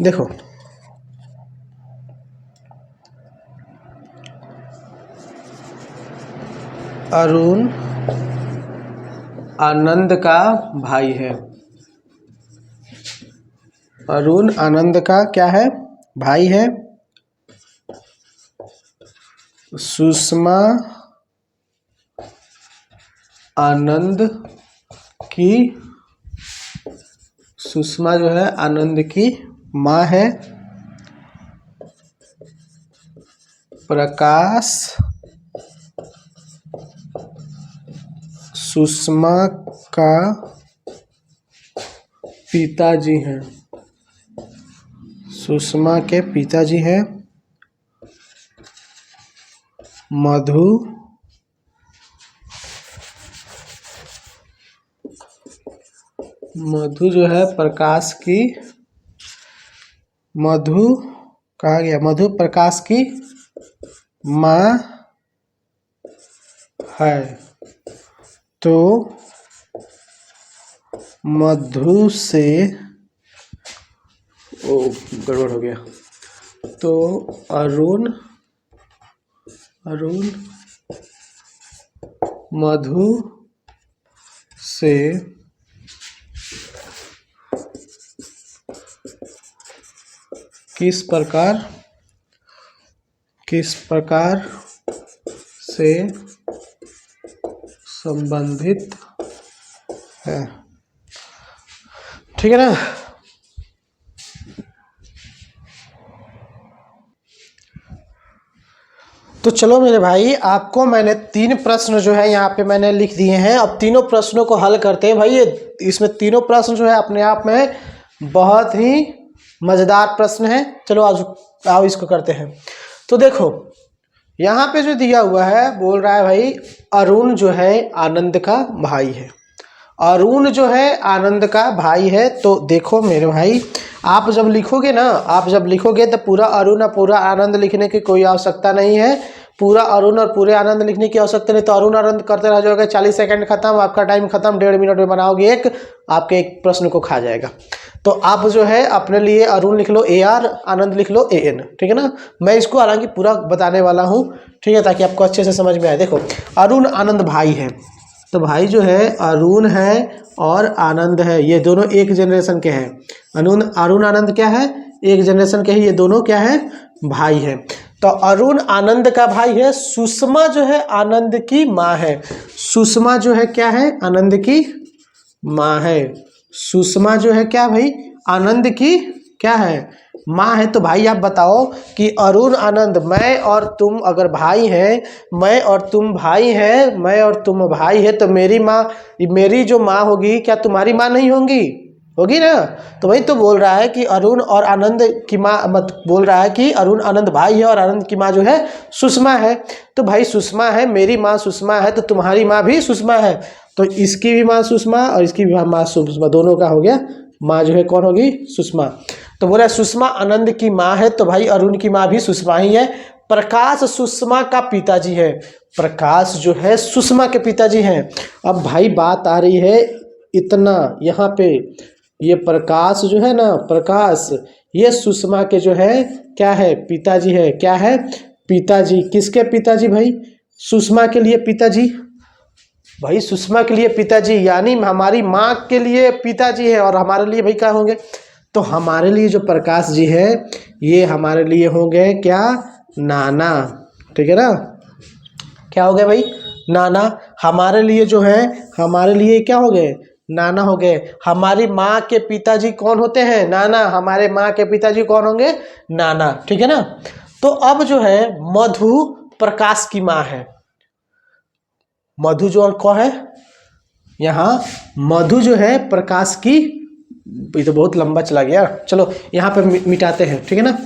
देखो अरुण आनंद का भाई है, अरुण आनंद का क्या है? भाई है। सुषमा आनंद की, सुषमा जो है आनंद की माँ है। प्रकाश सुषमा का पिताजी हैं, सुषमा के पिताजी हैं। मधु जो है प्रकाश की, मधु कहा गया, मधु प्रकाश की माँ है। तो मधु से, ओ गड़बड़ हो गया, तो अरुण मधु से किस प्रकार से संबंधित है, ठीक है ना। तो चलो मेरे भाई, आपको मैंने 3 प्रश्न जो है यहाँ पे मैंने लिख दिए हैं। अब तीनों प्रश्नों को हल करते हैं भाई। ये इसमें तीनों प्रश्न जो है अपने आप में बहुत ही मज़ेदार प्रश्न है। चलो आज आओ इसको करते हैं। तो देखो यहाँ पे जो दिया हुआ है, बोल रहा है भाई अरुण जो है आनंद का भाई है, अरुण जो है आनंद का भाई है। तो देखो मेरे भाई, आप जब लिखोगे ना, आप जब लिखोगे तो पूरा अरुण और पूरा आनंद लिखने की कोई आवश्यकता नहीं है। पूरा अरुण और पूरे आनंद लिखने की आवश्यकता नहीं, तो अरुण आनंद करते रह जाओगे, 40 सेकंड खत्म, आपका टाइम खत्म, 1.5 मिनट में बनाओगे एक, आपके एक प्रश्न को खा जाएगा। तो आप जो है अपने लिए अरुण लिख लो AR, आनंद लिख लो AN, ठीक है ना। मैं इसको हालांकि पूरा बताने वाला हूँ, ठीक है, ताकि आपको अच्छे से समझ में आए। देखो अरुण आनंद भाई है, तो भाई जो है अरुण है और आनंद है, ये दोनों एक जनरेशन के हैं। अरुण आनंद क्या है? एक जनरेशन के ही, ये दोनों क्या है? भाई है। तो अरुण आनंद का भाई है, सुषमा जो है आनंद की माँ है। सुषमा जो है क्या है, आनंद की माँ है। सुषमा जो है क्या भाई, आनंद की क्या है, माँ है। तो भाई आप बताओ कि अरुण आनंद, मैं और तुम अगर भाई हैं, मैं और तुम भाई हैं, मैं और तुम भाई है, तो मेरी माँ, मेरी जो माँ होगी क्या तुम्हारी माँ नहीं होंगी, होगी ना। तो वही तो बोल रहा है कि अरुण और आनंद की माँ, मत बोल रहा है कि अरुण आनंद भाई है और आनंद की माँ जो है सुषमा है। तो भाई सुषमा है, मेरी माँ सुषमा है, तो तुम्हारी माँ भी सुषमा है। तो इसकी भी माँ सुषमा और इसकी भी माँ सुषमा, दोनों का हो गया माँ जो है कौन होगी, सुषमा। तो बोला सुषमा आनंद की माँ है, तो भाई अरुण की माँ भी सुषमा ही है। प्रकाश सुषमा का पिताजी है, प्रकाश जो है सुषमा के पिताजी हैं। अब भाई बात आ रही है इतना यहाँ पे, ये प्रकाश जो है ना, प्रकाश ये सुषमा के जो है क्या है, पिताजी है। क्या है, पिताजी। किसके पिताजी भाई, सुषमा के लिए पिताजी, भाई सुषमा के लिए पिताजी, यानी हमारी माँ के लिए पिताजी है और हमारे लिए भाई क्या होंगे, तो हमारे लिए जो प्रकाश जी है ये हमारे लिए होंगे क्या, नाना। ठीक है ना, क्या हो गए भाई, नाना। हमारे लिए जो है, हमारे लिए क्या हो गए, नाना हो गए। हमारी माँ के पिताजी कौन होते हैं, नाना। हमारे माँ के पिताजी कौन होंगे, नाना। ठीक है ना। तो अब जो है मधु प्रकाश की माँ है। मधु जो और कौन है यहाँ, मधु जो है प्रकाश की, ये तो बहुत लंबा चला गया, चलो यहाँ पे मिटाते हैं। ठीक है ना।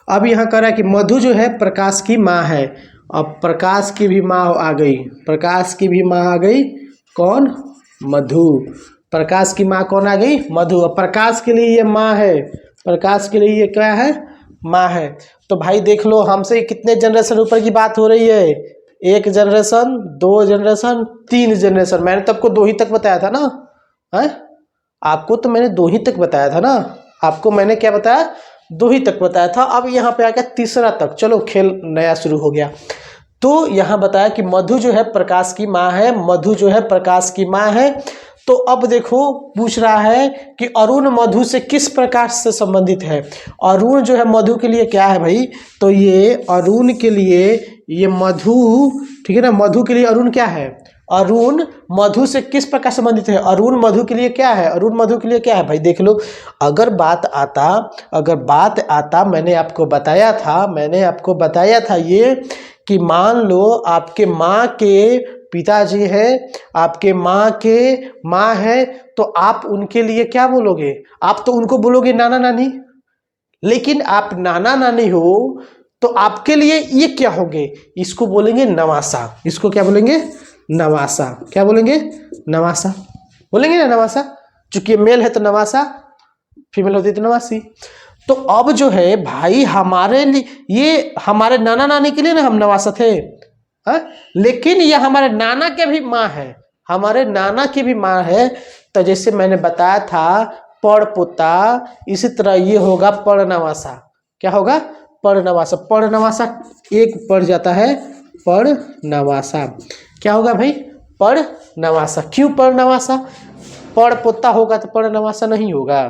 अब यहाँ कह रहा है कि मधु जो है प्रकाश की माँ है। अब प्रकाश की भी माँ आ गई, प्रकाश की भी माँ आ गई, कौन, मधु। प्रकाश की माँ कौन आ गई, मधु। अब प्रकाश के लिए ये माँ है, प्रकाश के लिए ये क्या है, माँ है। तो भाई देख लो, हमसे कितने जनरेशन ऊपर की बात हो रही है, 1 जनरेशन, 2 जनरेशन, 3 जनरेशन। मैंने तो आपको 2 ही तक बताया था ना, है आपको तो मैंने 2 ही तक बताया था ना, आपको मैंने क्या बताया, 2 ही तक बताया था। अब यहाँ पे आ गया तीसरा तक, चलो खेल नया शुरू हो गया। तो यहाँ बताया कि मधु जो है प्रकाश की माँ है, मधु जो है प्रकाश की माँ है। तो अब देखो पूछ रहा है कि अरुण मधु से किस प्रकार से संबंधित है। अरुण जो है मधु के लिए क्या है भाई, तो ये अरुण के लिए ये मधु, ठीक है ना, मधु के लिए अरुण क्या है, अरुण मधु से किस प्रकार संबंधित है, अरुण मधु के लिए क्या है, अरुण मधु के लिए क्या है भाई देख लो। अगर बात आता मैंने आपको बताया था ये कि मान लो आपके माँ के पिताजी है, आपके माँ के माँ है, तो आप उनके लिए क्या बोलोगे, आप तो उनको बोलोगे नाना नानी। लेकिन आप नाना नानी हो तो आपके लिए ये क्या होंगे, इसको बोलेंगे नवासा। इसको क्या बोलेंगे, नवासा। क्या बोलेंगे, नवासा बोलेंगे ना, नवासा। चूंकि ये मेल है तो नवासा, फीमेल होती तो नवासी। तो अब जो है भाई हमारे लिए, ये हमारे नाना नानी के लिए ना हम नवासा थे, है? लेकिन ये हमारे नाना के भी माँ है, हमारे नाना की भी माँ है। तो जैसे मैंने बताया था पड़ पोता, इसी तरह ये होगा पड़ नवासा। क्या होगा, पड़ नवासा। पड़ नवासा एक पड़ जाता है, पड़ नवासा। क्या होगा भाई, पड़ नवासा। क्यों पड़ नवासा, पड़ पोता होगा तो पड़ नवासा नहीं होगा,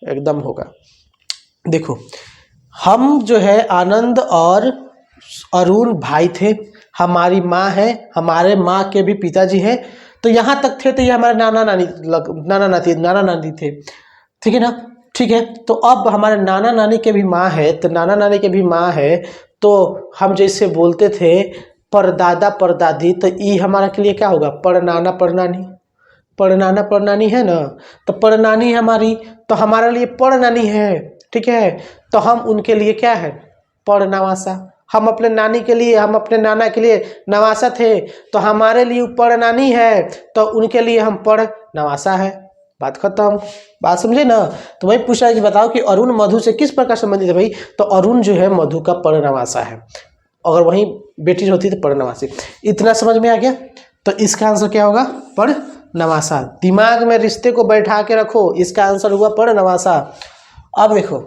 एकदम होगा। देखो हम जो है आनंद और अरुण भाई थे, हमारी माँ है, हमारे माँ के भी पिताजी हैं, तो यहाँ तक थे। तो ये हमारे नाना नानी थे, ठीक है ना। ठीक है, तो अब हमारे नाना नानी के भी माँ है, तो नाना नानी के भी माँ है, तो हम जैसे बोलते थे परदादा परदादी, तो ये हमारा के लिए क्या होगा, परनाना परनानी। परनाना परनानी है ना, तो परनानी हमारी, तो हमारे लिए परनानी है। ठीक है, तो हम उनके लिए क्या है, परनवासा। हम अपने नानी के लिए, हम अपने नाना के लिए नवासा थे, तो हमारे लिए परनानी है, तो उनके लिए हम परनवासा है। बात खत्म, बात समझे ना। तो वही पूछा है कि बताओ कि अरुण मधु से किस प्रकार संबंधित है भाई, तो अरुण जो है मधु का परनवासा है, अगर वही बेटी होती तो परनवासी। इतना समझ में आ गया। तो इसका आंसर क्या होगा, परनवासा। दिमाग में रिश्ते को बैठा के रखो, इसका आंसर हुआ परनवासा। अब देखो,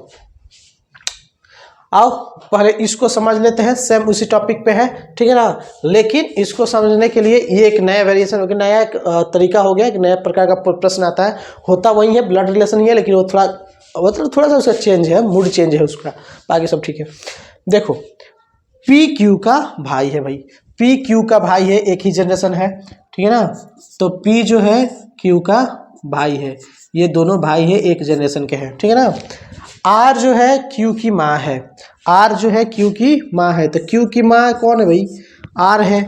आओ पहले इसको समझ लेते हैं, सेम उसी टॉपिक पे है, ठीक है ना। लेकिन इसको समझने के लिए ये एक नया वेरिएशन हो गया, नया एक तरीका हो गया, एक नया प्रकार का प्रश्न आता है। होता वही है, ब्लड रिलेशन ही है, लेकिन वो थोड़ा सा उसका चेंज है, मूड चेंज है उसका, बाकी सब ठीक है। देखो पी क्यू का भाई है भाई, पी क्यू का भाई है, एक ही जनरेशन है, ठीक है ना। तो पी जो है क्यू का भाई है, ये दोनों भाई है, एक जनरेशन के हैं, ठीक है ना। आर जो है क्यू की माँ है, आर जो है क्यू की माँ है, तो क्यू की माँ कौन है भाई, आर है।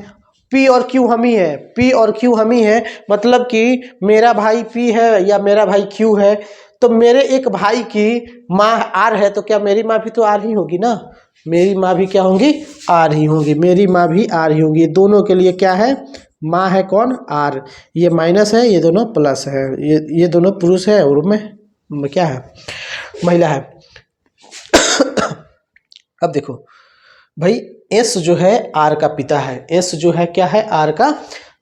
पी और क्यू हम ही है, पी और क्यू हम ही है, मतलब कि मेरा भाई पी है या मेरा भाई क्यू है, तो मेरे एक भाई की माँ आर है, तो क्या मेरी माँ भी तो आर ही होगी ना, मेरी माँ भी क्या होंगी, आर ही होंगी, मेरी माँ भी आर ही होंगी। दोनों के लिए क्या है, माँ है कौन, आर, ये माइनस है, ये दोनों प्लस है, ये दोनों पुरुष है और में क्या है, महिला है। अब देखो भाई एस जो है आर का पिता है, एस जो है क्या है, आर का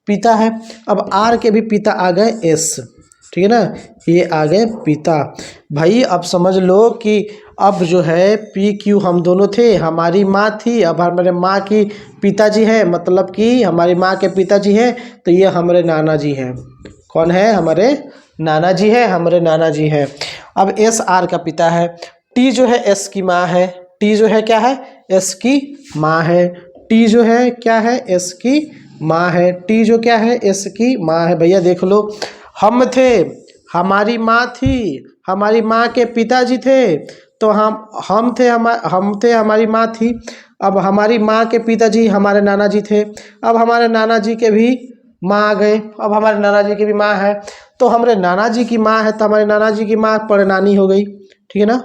पिता है। अब आर के भी पिता आ गए एस, ठीक है ना, ये आ गए पिता। भाई अब समझ लो कि अब जो है पी क्यू हम दोनों थे, हमारी माँ थी, अब हमारे माँ की पिताजी है, मतलब कि हमारी माँ के पिताजी है, तो ये हमारे नाना जी हैं। कौन है, हमारे नाना जी है, हमारे नाना जी हैं। अब एस आर का पिता है, टी जो है एस की माँ है, टी जो है क्या है, एस की माँ है, टी जो है क्या है, एस की माँ है, टी जो क्या है, एस की माँ है। भैया देख लो, हम थे, हमारी माँ थी, हमारी माँ के पिताजी थे, तो हम थे, हमारी माँ थी। अब हमारी माँ के पिताजी हमारे नाना जी थे, अब हमारे नाना जी के भी माँ आ गए, अब हमारे नाना जी की भी माँ है, तो हमारे नाना जी की माँ है, तो हमारे नाना जी की माँ परनानी हो गई, ठीक है ना।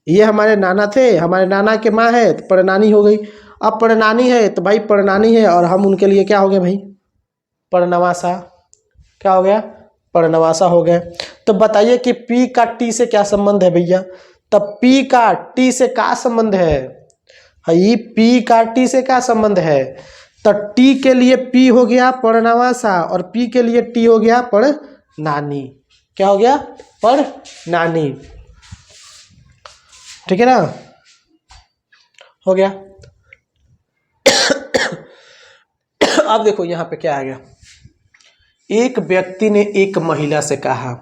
ये हमारे नाना थे, हमारे नाना के माँ है तो परनानी हो गई। अब परनानी है तो भाई परनानी है, और हम उनके लिए क्या हो गए भाई, परनवासा, क्या हो गया, परनवासा हो गए। तो बताइए कि पी का टी से क्या संबंध है भैया, तब पी का टी से क्या संबंध है, भाई पी का टी से क्या संबंध है, तो टी के लिए पी हो गया परनवासा, और पी के लिए टी हो गया परनानी, क्या हो गया, परनानी, ठीक है ना, हो गया। अब देखो यहाँ पे क्या आ गया, एक व्यक्ति ने एक महिला से कहा,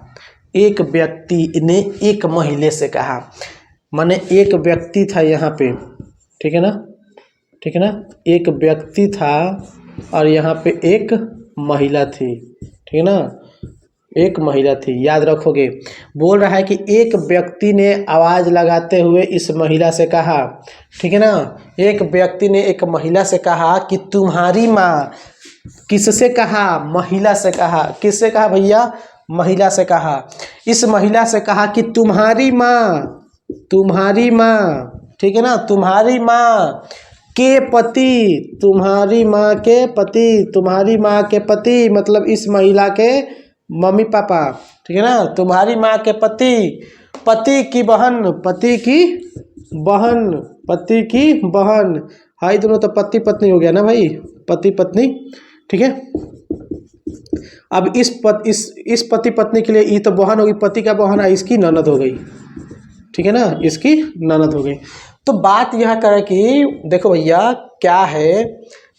एक व्यक्ति ने एक महिला से कहा, माने एक व्यक्ति था यहाँ पे, ठीक है ना, ठीक है ना, एक व्यक्ति था और यहाँ पे एक महिला थी, ठीक है ना, एक महिला थी, याद रखोगे। बोल रहा है कि एक व्यक्ति ने आवाज़ लगाते हुए इस महिला से कहा, ठीक है ना, एक व्यक्ति ने एक महिला से कहा कि तुम्हारी माँ, किससे कहा, महिला से कहा, किससे कहा भैया, महिला से कहा। इस महिला से कहा कि तुम्हारी माँ, तुम्हारी माँ, ठीक है ना, तुम्हारी माँ के पति, तुम्हारी माँ के पति, तुम्हारी माँ के पति मतलब इस महिला के मम्मी पापा, ठीक है ना, तुम्हारी माँ के पति, पति की बहन, पति की बहन, पति की बहन, हाई दोनों तो पति पत्नी हो गया ना भाई, पति पत्नी, ठीक है। अब इस पति पत्नी के लिए ये तो बहन होगी, पति का बहन है, इसकी ननद हो गई, ठीक है ना, इसकी ननद हो गई। तो बात यह करे कि देखो भैया क्या है,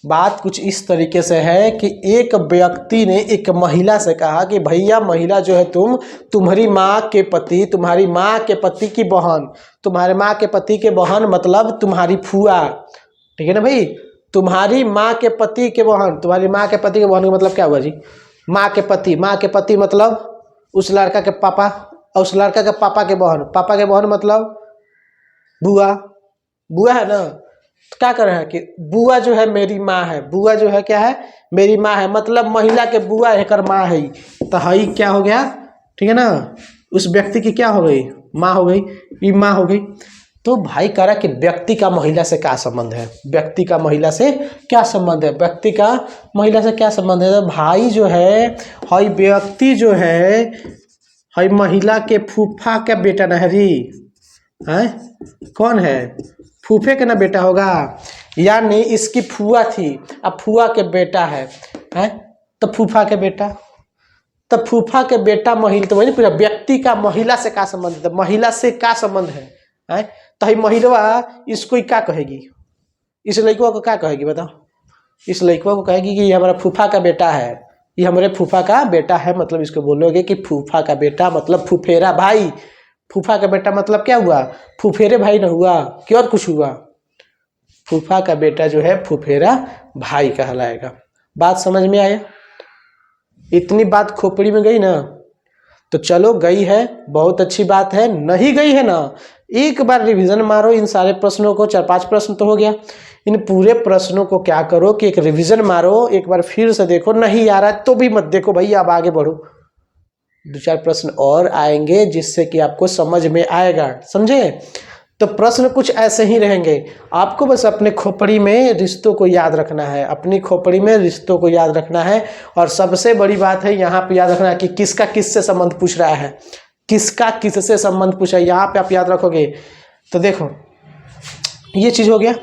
बात कुछ इस तरीके से है कि एक व्यक्ति ने एक महिला से कहा कि भैया महिला जो है तुम्हारी माँ के पति, तुम्हारी माँ के पति की बहन, तुम्हारे माँ के पति के बहन मतलब तुम्हारी फुआ, ठीक है ना भाई, तुम्हारी माँ के पति के बहन, तुम्हारी माँ के पति के बहन का मतलब क्या हुआ जी, माँ के पति, माँ के पति मतलब उस लड़का के पापा, और उस लड़का के पापा के बहन, पापा के बहन मतलब बुआ, बुआ है ना। तो क्या कर रहे हैं कि बुआ जो है मेरी माँ है, बुआ जो है क्या है, मेरी माँ है, मतलब महिला के बुआ एकर माँ है, तो हई क्या हो गया, ठीक है ना, उस व्यक्ति की क्या हो गई, माँ हो गई, ये माँ हो गई। तो भाई कह रहा कि व्यक्ति का महिला से क्या संबंध है, व्यक्ति का महिला से क्या संबंध है, व्यक्ति का महिला से क्या संबंध है, तो भाई जो है हई व्यक्ति जो है हई महिला के फूफा का बेटा नहरी है, कौन है, फूफे का ना बेटा होगा, यानी इसकी फुआ थी, अब फुआ के बेटा है, तो फूफा के बेटा, तो फूफा के बेटा महिला, तो वही पूरा व्यक्ति का महिला से क्या संबंध है, महिला से क्या संबंध है, तो ही महिला इसको क्या कहेगी, इस लड़का को क्या कहेगी बताओ, इस लड़का को कहेगी कि ये हमारा फूफा का बेटा है, ये हमारे फूफा का बेटा है, मतलब इसको बोलोगे कि फूफा का बेटा मतलब फुफेरा भाई, फूफा का बेटा मतलब क्या हुआ, फुफेरे भाई ना हुआ कि और कुछ हुआ, फूफा का बेटा जो है फुफेरा भाई कहलाएगा। बात समझ में आया? इतनी बात खोपड़ी में गई ना? तो चलो गई है, बहुत अच्छी बात है। नहीं गई है ना, एक बार रिवीजन मारो इन सारे प्रश्नों को। 4-5 प्रश्न तो हो गया। इन पूरे प्रश्नों को क्या करो कि एक रिवीजन मारो, एक बार फिर से देखो। नहीं आ रहा है तो भी मत देखो भाई, आप आगे बढ़ो। 2-4 प्रश्न और आएंगे जिससे कि आपको समझ में आएगा, समझे? तो प्रश्न कुछ ऐसे ही रहेंगे। आपको बस अपने खोपड़ी में रिश्तों को याद रखना है, अपनी खोपड़ी में रिश्तों को याद रखना है। और सबसे बड़ी बात है यहाँ पे याद रखना कि किसका किससे संबंध पूछ रहा है, किसका किससे संबंध पूछा है, यहाँ पे आप याद रखोगे। तो देखो ये चीज हो गया।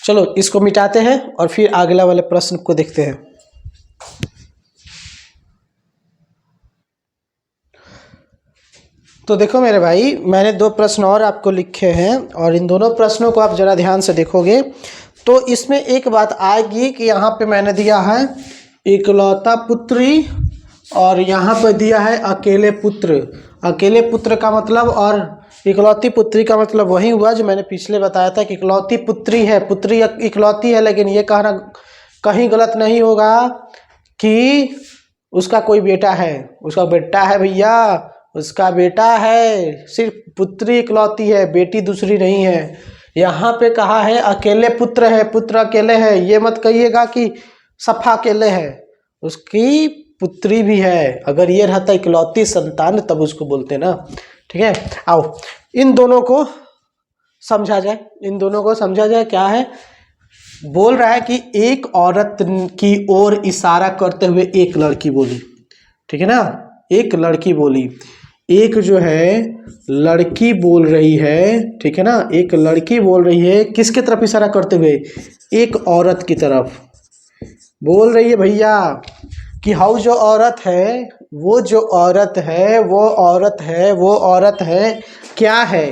चलो इसको मिटाते हैं और फिर अगला वाले प्रश्न को देखते हैं। तो देखो मेरे भाई, मैंने 2 प्रश्न और आपको लिखे हैं और इन दोनों प्रश्नों को आप जरा ध्यान से देखोगे तो इसमें एक बात आएगी कि यहाँ पे मैंने दिया है इकलौता पुत्री और यहाँ पे दिया है अकेले पुत्र। अकेले पुत्र का मतलब और इकलौती पुत्री का मतलब वही हुआ जो मैंने पिछले बताया था कि इकलौती पुत्री है, पुत्री इकलौती है। लेकिन ये कहना कहीं गलत नहीं होगा कि उसका कोई बेटा है। उसका बेटा है भैया, उसका बेटा है। सिर्फ पुत्री इकलौती है, बेटी दूसरी नहीं है। यहाँ पे कहा है अकेले पुत्र है, पुत्र अकेले है। ये मत कहिएगा कि सफा अकेले है, उसकी पुत्री भी है। अगर ये रहता इकलौती संतान तब उसको बोलते ना। ठीक है, आओ इन दोनों को समझा जाए। इन दोनों को समझा जाए। क्या है बोल रहा है कि एक औरत की ओर इशारा करते हुए एक लड़की बोली। ठीक है ना, एक लड़की बोली। एक जो है लड़की बोल रही है, ठीक है ना, एक लड़की बोल रही है। किसके तरफ इशारा करते हुए? एक औरत की तरफ बोल रही है भैया कि हाउ जो औरत है, वो जो औरत है, वो औरत है, वो औरत है। क्या है?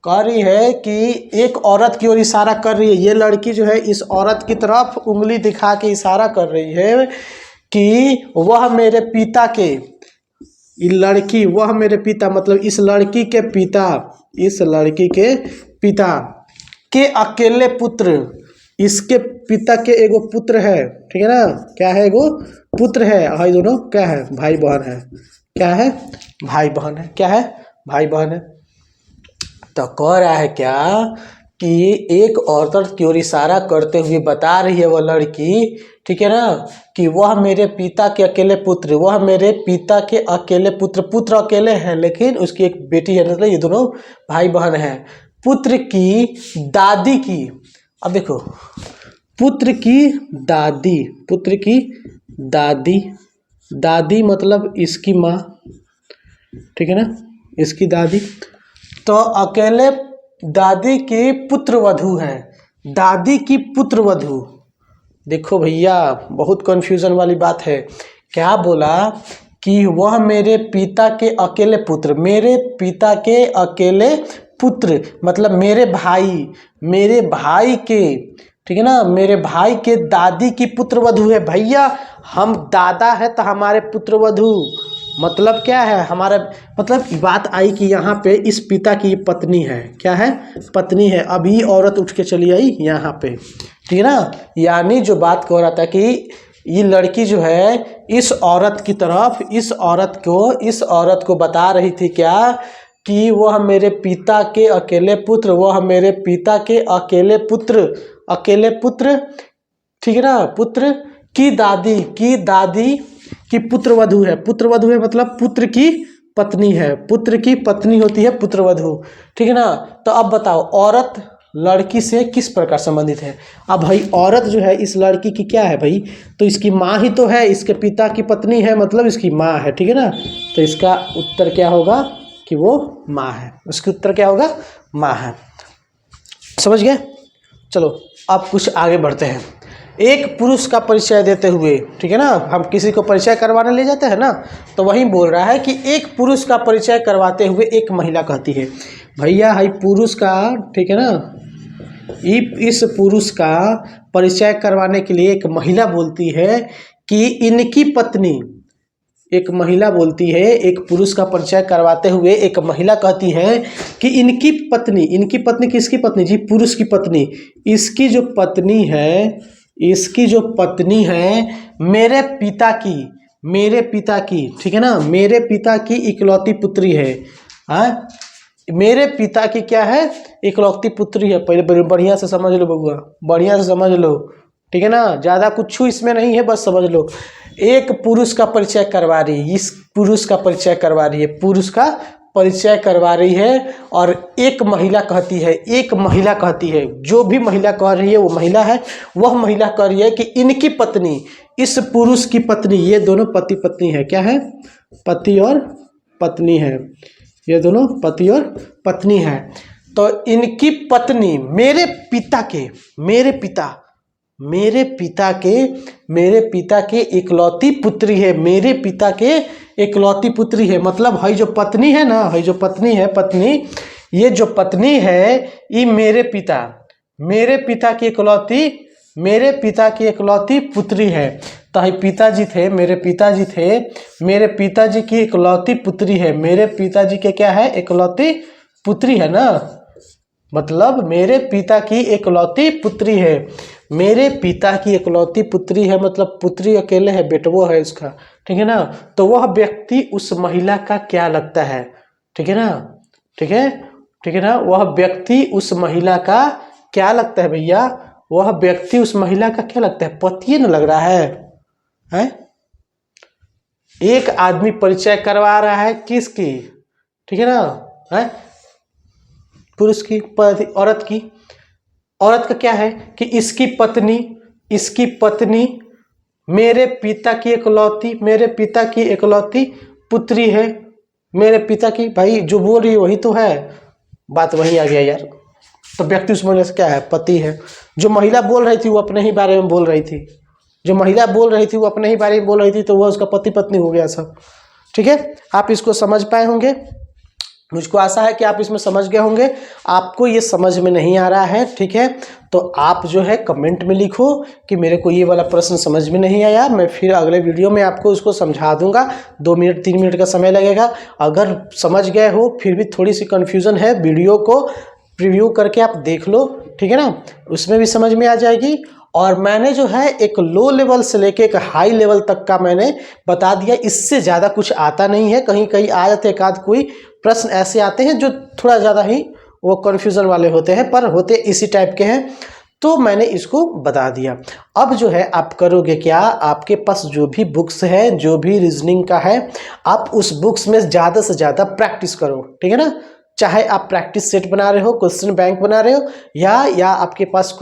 कह रही है कि एक औरत की ओर इशारा कर रही है। ये लड़की जो है इस औरत की तरफ उंगली दिखा के इशारा कर रही है कि वह मेरे पिता के, ये लड़की वह मेरे पिता मतलब इस लड़की के पिता, इस लड़की के पिता के अकेले पुत्र, इसके पिता के एगो पुत्र है। ठीक है ना, क्या है? एगो पुत्र है। भाई दोनों क्या है? भाई बहन है। क्या है? भाई बहन है। क्या है? भाई बहन है। तो कह रहा है क्या कि एक औरत की ओर इशारा करते हुए बता रही है वह लड़की, ठीक है ना, कि वह मेरे पिता के अकेले पुत्र, वह मेरे पिता के अकेले पुत्र। पुत्र अकेले हैं लेकिन उसकी एक बेटी है, मतलब ये दोनों भाई बहन हैं। पुत्र की दादी की, अब देखो पुत्र की दादी, पुत्र की दादी, दादी मतलब इसकी माँ, ठीक है ना, इसकी दादी। तो अकेले दादी की पुत्रवधू है, दादी की पुत्रवधू। देखो भैया बहुत कंफ्यूजन वाली बात है। क्या बोला कि वह मेरे पिता के अकेले पुत्र, मेरे पिता के अकेले पुत्र मतलब मेरे भाई के, ठीक है ना, मेरे भाई के दादी की पुत्रवधू है। भैया हम दादा है तो हमारे पुत्रवधू मतलब क्या है? हमारा मतलब बात आई कि यहाँ पे इस पिता की पत्नी है। क्या है? पत्नी है। अभी औरत उठ के चली आई यहाँ पे, ठीक है ना। यानी जो बात कह रहा था कि ये लड़की जो है इस औरत की तरफ, इस औरत को बता रही थी क्या कि वह मेरे पिता के अकेले पुत्र, वह मेरे पिता के अकेले पुत्र, ठीक है ना, पुत्र की दादी की पुत्रवधू है। पुत्रवधू है मतलब पुत्र की पत्नी है। पुत्र की पत्नी होती है पुत्रवधू, ठीक है ना। तो अब बताओ औरत लड़की से किस प्रकार संबंधित है? अब भाई औरत जो है इस लड़की की क्या है भाई? तो इसकी माँ ही तो है, इसके पिता की पत्नी है मतलब इसकी माँ है, ठीक है ना। तो इसका उत्तर क्या होगा कि वो माँ है। उसका उत्तर क्या होगा? माँ है। समझ गए? चलो अब कुछ आगे बढ़ते हैं। एक पुरुष का परिचय देते हुए, ठीक है ना, हम किसी को परिचय करवाने ले जाते हैं ना, तो वही बोल रहा है कि एक पुरुष का परिचय करवाते हुए एक महिला कहती है, भैया हाई पुरुष का, ठीक है ना, इस पुरुष का परिचय करवाने के लिए एक महिला बोलती है कि इनकी पत्नी, एक महिला बोलती है, एक पुरुष का परिचय करवाते हुए एक महिला कहती है कि इनकी पत्नी किसकी पत्नी जी? पुरुष की पत्नी। इसकी जो पत्नी है मेरे पिता की, ठीक है ना, मेरे पिता की इकलौती पुत्री है। हाँ, मेरे पिता की क्या है? इकलौती पुत्री है। पहले बढ़िया से समझ लो बबुआ, बढ़िया से समझ लो, ठीक है ना, ज़्यादा कुछ इसमें नहीं है, बस समझ लो। एक पुरुष का परिचय करवा रही है, इस पुरुष का परिचय करवा रही है, पुरुष का परिचय करवा रही है। और एक महिला कहती है, जो भी महिला कह रही है वो महिला है, वह महिला कह रही है कि इनकी पत्नी, इस पुरुष की पत्नी, ये दोनों पति पत्नी है। क्या है? पति और पत्नी है, ये दोनों पति और पत्नी है। तो इनकी पत्नी मेरे पिता के इकलौती पुत्री है, मेरे पिता के इकलौती पुत्री है। मतलब है जो पत्नी है ना, है जो पत्नी है, ये जो पत्नी है ये मेरे पिता की इकलौती पुत्री है। तो है पिताजी थे, मेरे पिताजी की इकलौती पुत्री है। मेरे पिताजी के क्या है? इकलौती पुत्री है ना, मतलब मेरे पिता की इकलौती पुत्री है। मेरे पिता की इकलौती पुत्री है मतलब पुत्री अकेले है, बेटवो है उसका, ठीक है ना। तो वह व्यक्ति उस महिला का क्या लगता है? ठीक है ना, ठीक है ना, वह व्यक्ति उस महिला का क्या लगता है भैया? वह व्यक्ति उस महिला का क्या लगता है? पति न लग रहा है? एक आदमी परिचय करवा रहा है किसकी? ठीक है ना, है पुरुष की, औरत का क्या है कि इसकी पत्नी मेरे पिता की इकलौती पुत्री है। मेरे पिता की, भाई जो बोल रही है वही तो है, बात वही आ गया यार। तो व्यक्ति उस महिला से क्या है? पति है। जो महिला बोल रही थी वो अपने ही बारे में बोल रही थी, तो वह उसका पति पत्नी हो गया सब। ठीक है, आप इसको समझ पाए होंगे, मुझको आशा है कि आप इसमें समझ गए होंगे। आपको ये समझ में नहीं आ रहा है, ठीक है, तो आप जो है कमेंट में लिखो कि मेरे को ये वाला प्रश्न समझ में नहीं आया, मैं फिर अगले वीडियो में आपको उसको समझा दूंगा। 2 मिनट 3 मिनट का समय लगेगा। अगर समझ गए हो फिर भी थोड़ी सी कन्फ्यूज़न है, वीडियो को प्रीव्यू करके आप देख लो, ठीक है ना, उसमें भी समझ में आ जाएगी। और मैंने जो है एक लो लेवल से लेके एक हाई लेवल तक का मैंने बता दिया, इससे ज़्यादा कुछ आता नहीं है। कहीं कहीं आ जाते, एक आध कोई प्रश्न ऐसे आते हैं जो थोड़ा ज़्यादा ही वो कन्फ्यूज़न वाले होते हैं, पर होते इसी टाइप के हैं, तो मैंने इसको बता दिया। अब जो है आप करोगे क्या, आपके पास जो भी बुक्स है, जो भी रीजनिंग का है, आप उस बुक्स में ज़्यादा से ज़्यादा प्रैक्टिस करो, ठीक है ना। चाहे आप प्रैक्टिस सेट बना रहे हो, क्वेश्चन बैंक बना रहे हो, या आपके पास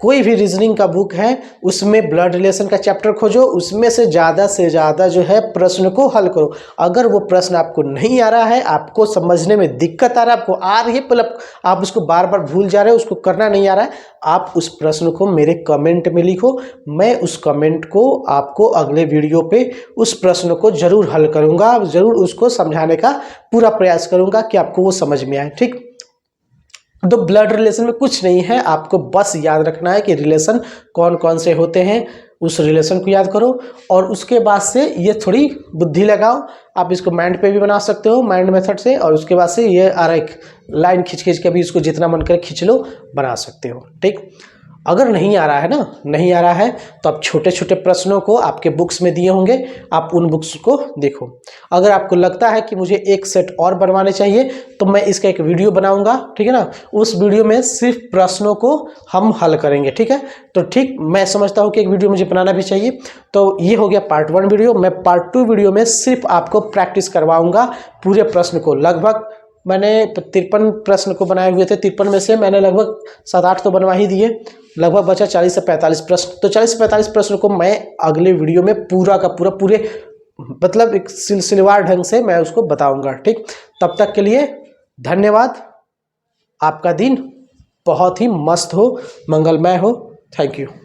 कोई भी रीजनिंग का बुक है, उसमें ब्लड रिलेशन का चैप्टर खोजो, उसमें से ज़्यादा जो है प्रश्न को हल करो। अगर वो प्रश्न आपको नहीं आ रहा है, आपको समझने में दिक्कत आ रहा है, आपको आ रही है मतलब आप उसको बार बार भूल जा रहे हो, उसको करना नहीं आ रहा है, आप उस प्रश्न को मेरे कमेंट में लिखो। मैं उस कमेंट को आपको अगले वीडियो पे उस प्रश्न को ज़रूर हल करूँगा, ज़रूर उसको समझाने का पूरा प्रयास करूँगा कि आपको वो समझ में आए। ठीक, तो ब्लड रिलेशन में कुछ नहीं है, आपको बस याद रखना है कि रिलेशन कौन कौन से होते हैं, उस रिलेशन को याद करो और उसके बाद से ये थोड़ी बुद्धि लगाओ। आप इसको माइंड पे भी बना सकते हो, माइंड मेथड से, और उसके बाद से ये आरेख लाइन खींच के भी इसको जितना मन करे खींच लो, बना सकते हो। ठीक, अगर नहीं आ रहा है ना, नहीं आ रहा है तो आप छोटे छोटे प्रश्नों को आपके बुक्स में दिए होंगे, आप उन बुक्स को देखो। अगर आपको लगता है कि मुझे एक सेट और बनवाने चाहिए तो मैं इसका एक वीडियो बनाऊंगा, ठीक है ना, उस वीडियो में सिर्फ प्रश्नों को हम हल करेंगे। ठीक है, तो ठीक, मैं समझता हूँ कि एक वीडियो मुझे बनाना भी चाहिए। तो ये हो गया पार्ट 1 वीडियो। मैं पार्ट 2 वीडियो में सिर्फ आपको प्रैक्टिस करवाऊँगा पूरे प्रश्न को। लगभग मैंने 53 प्रश्न को बनाए हुए थे, 53 में से मैंने लगभग 7-8 तो बनवा ही दिए, लगभग बचा 40 से 45 प्रश्न। तो 40 से 45 प्रश्न को मैं अगले वीडियो में पूरा का पूरा पूरे मतलब एक सिलसिलेवार ढंग से मैं उसको बताऊंगा। ठीक, तब तक के लिए धन्यवाद। आपका दिन बहुत ही मस्त हो, मंगलमय हो। Thank you.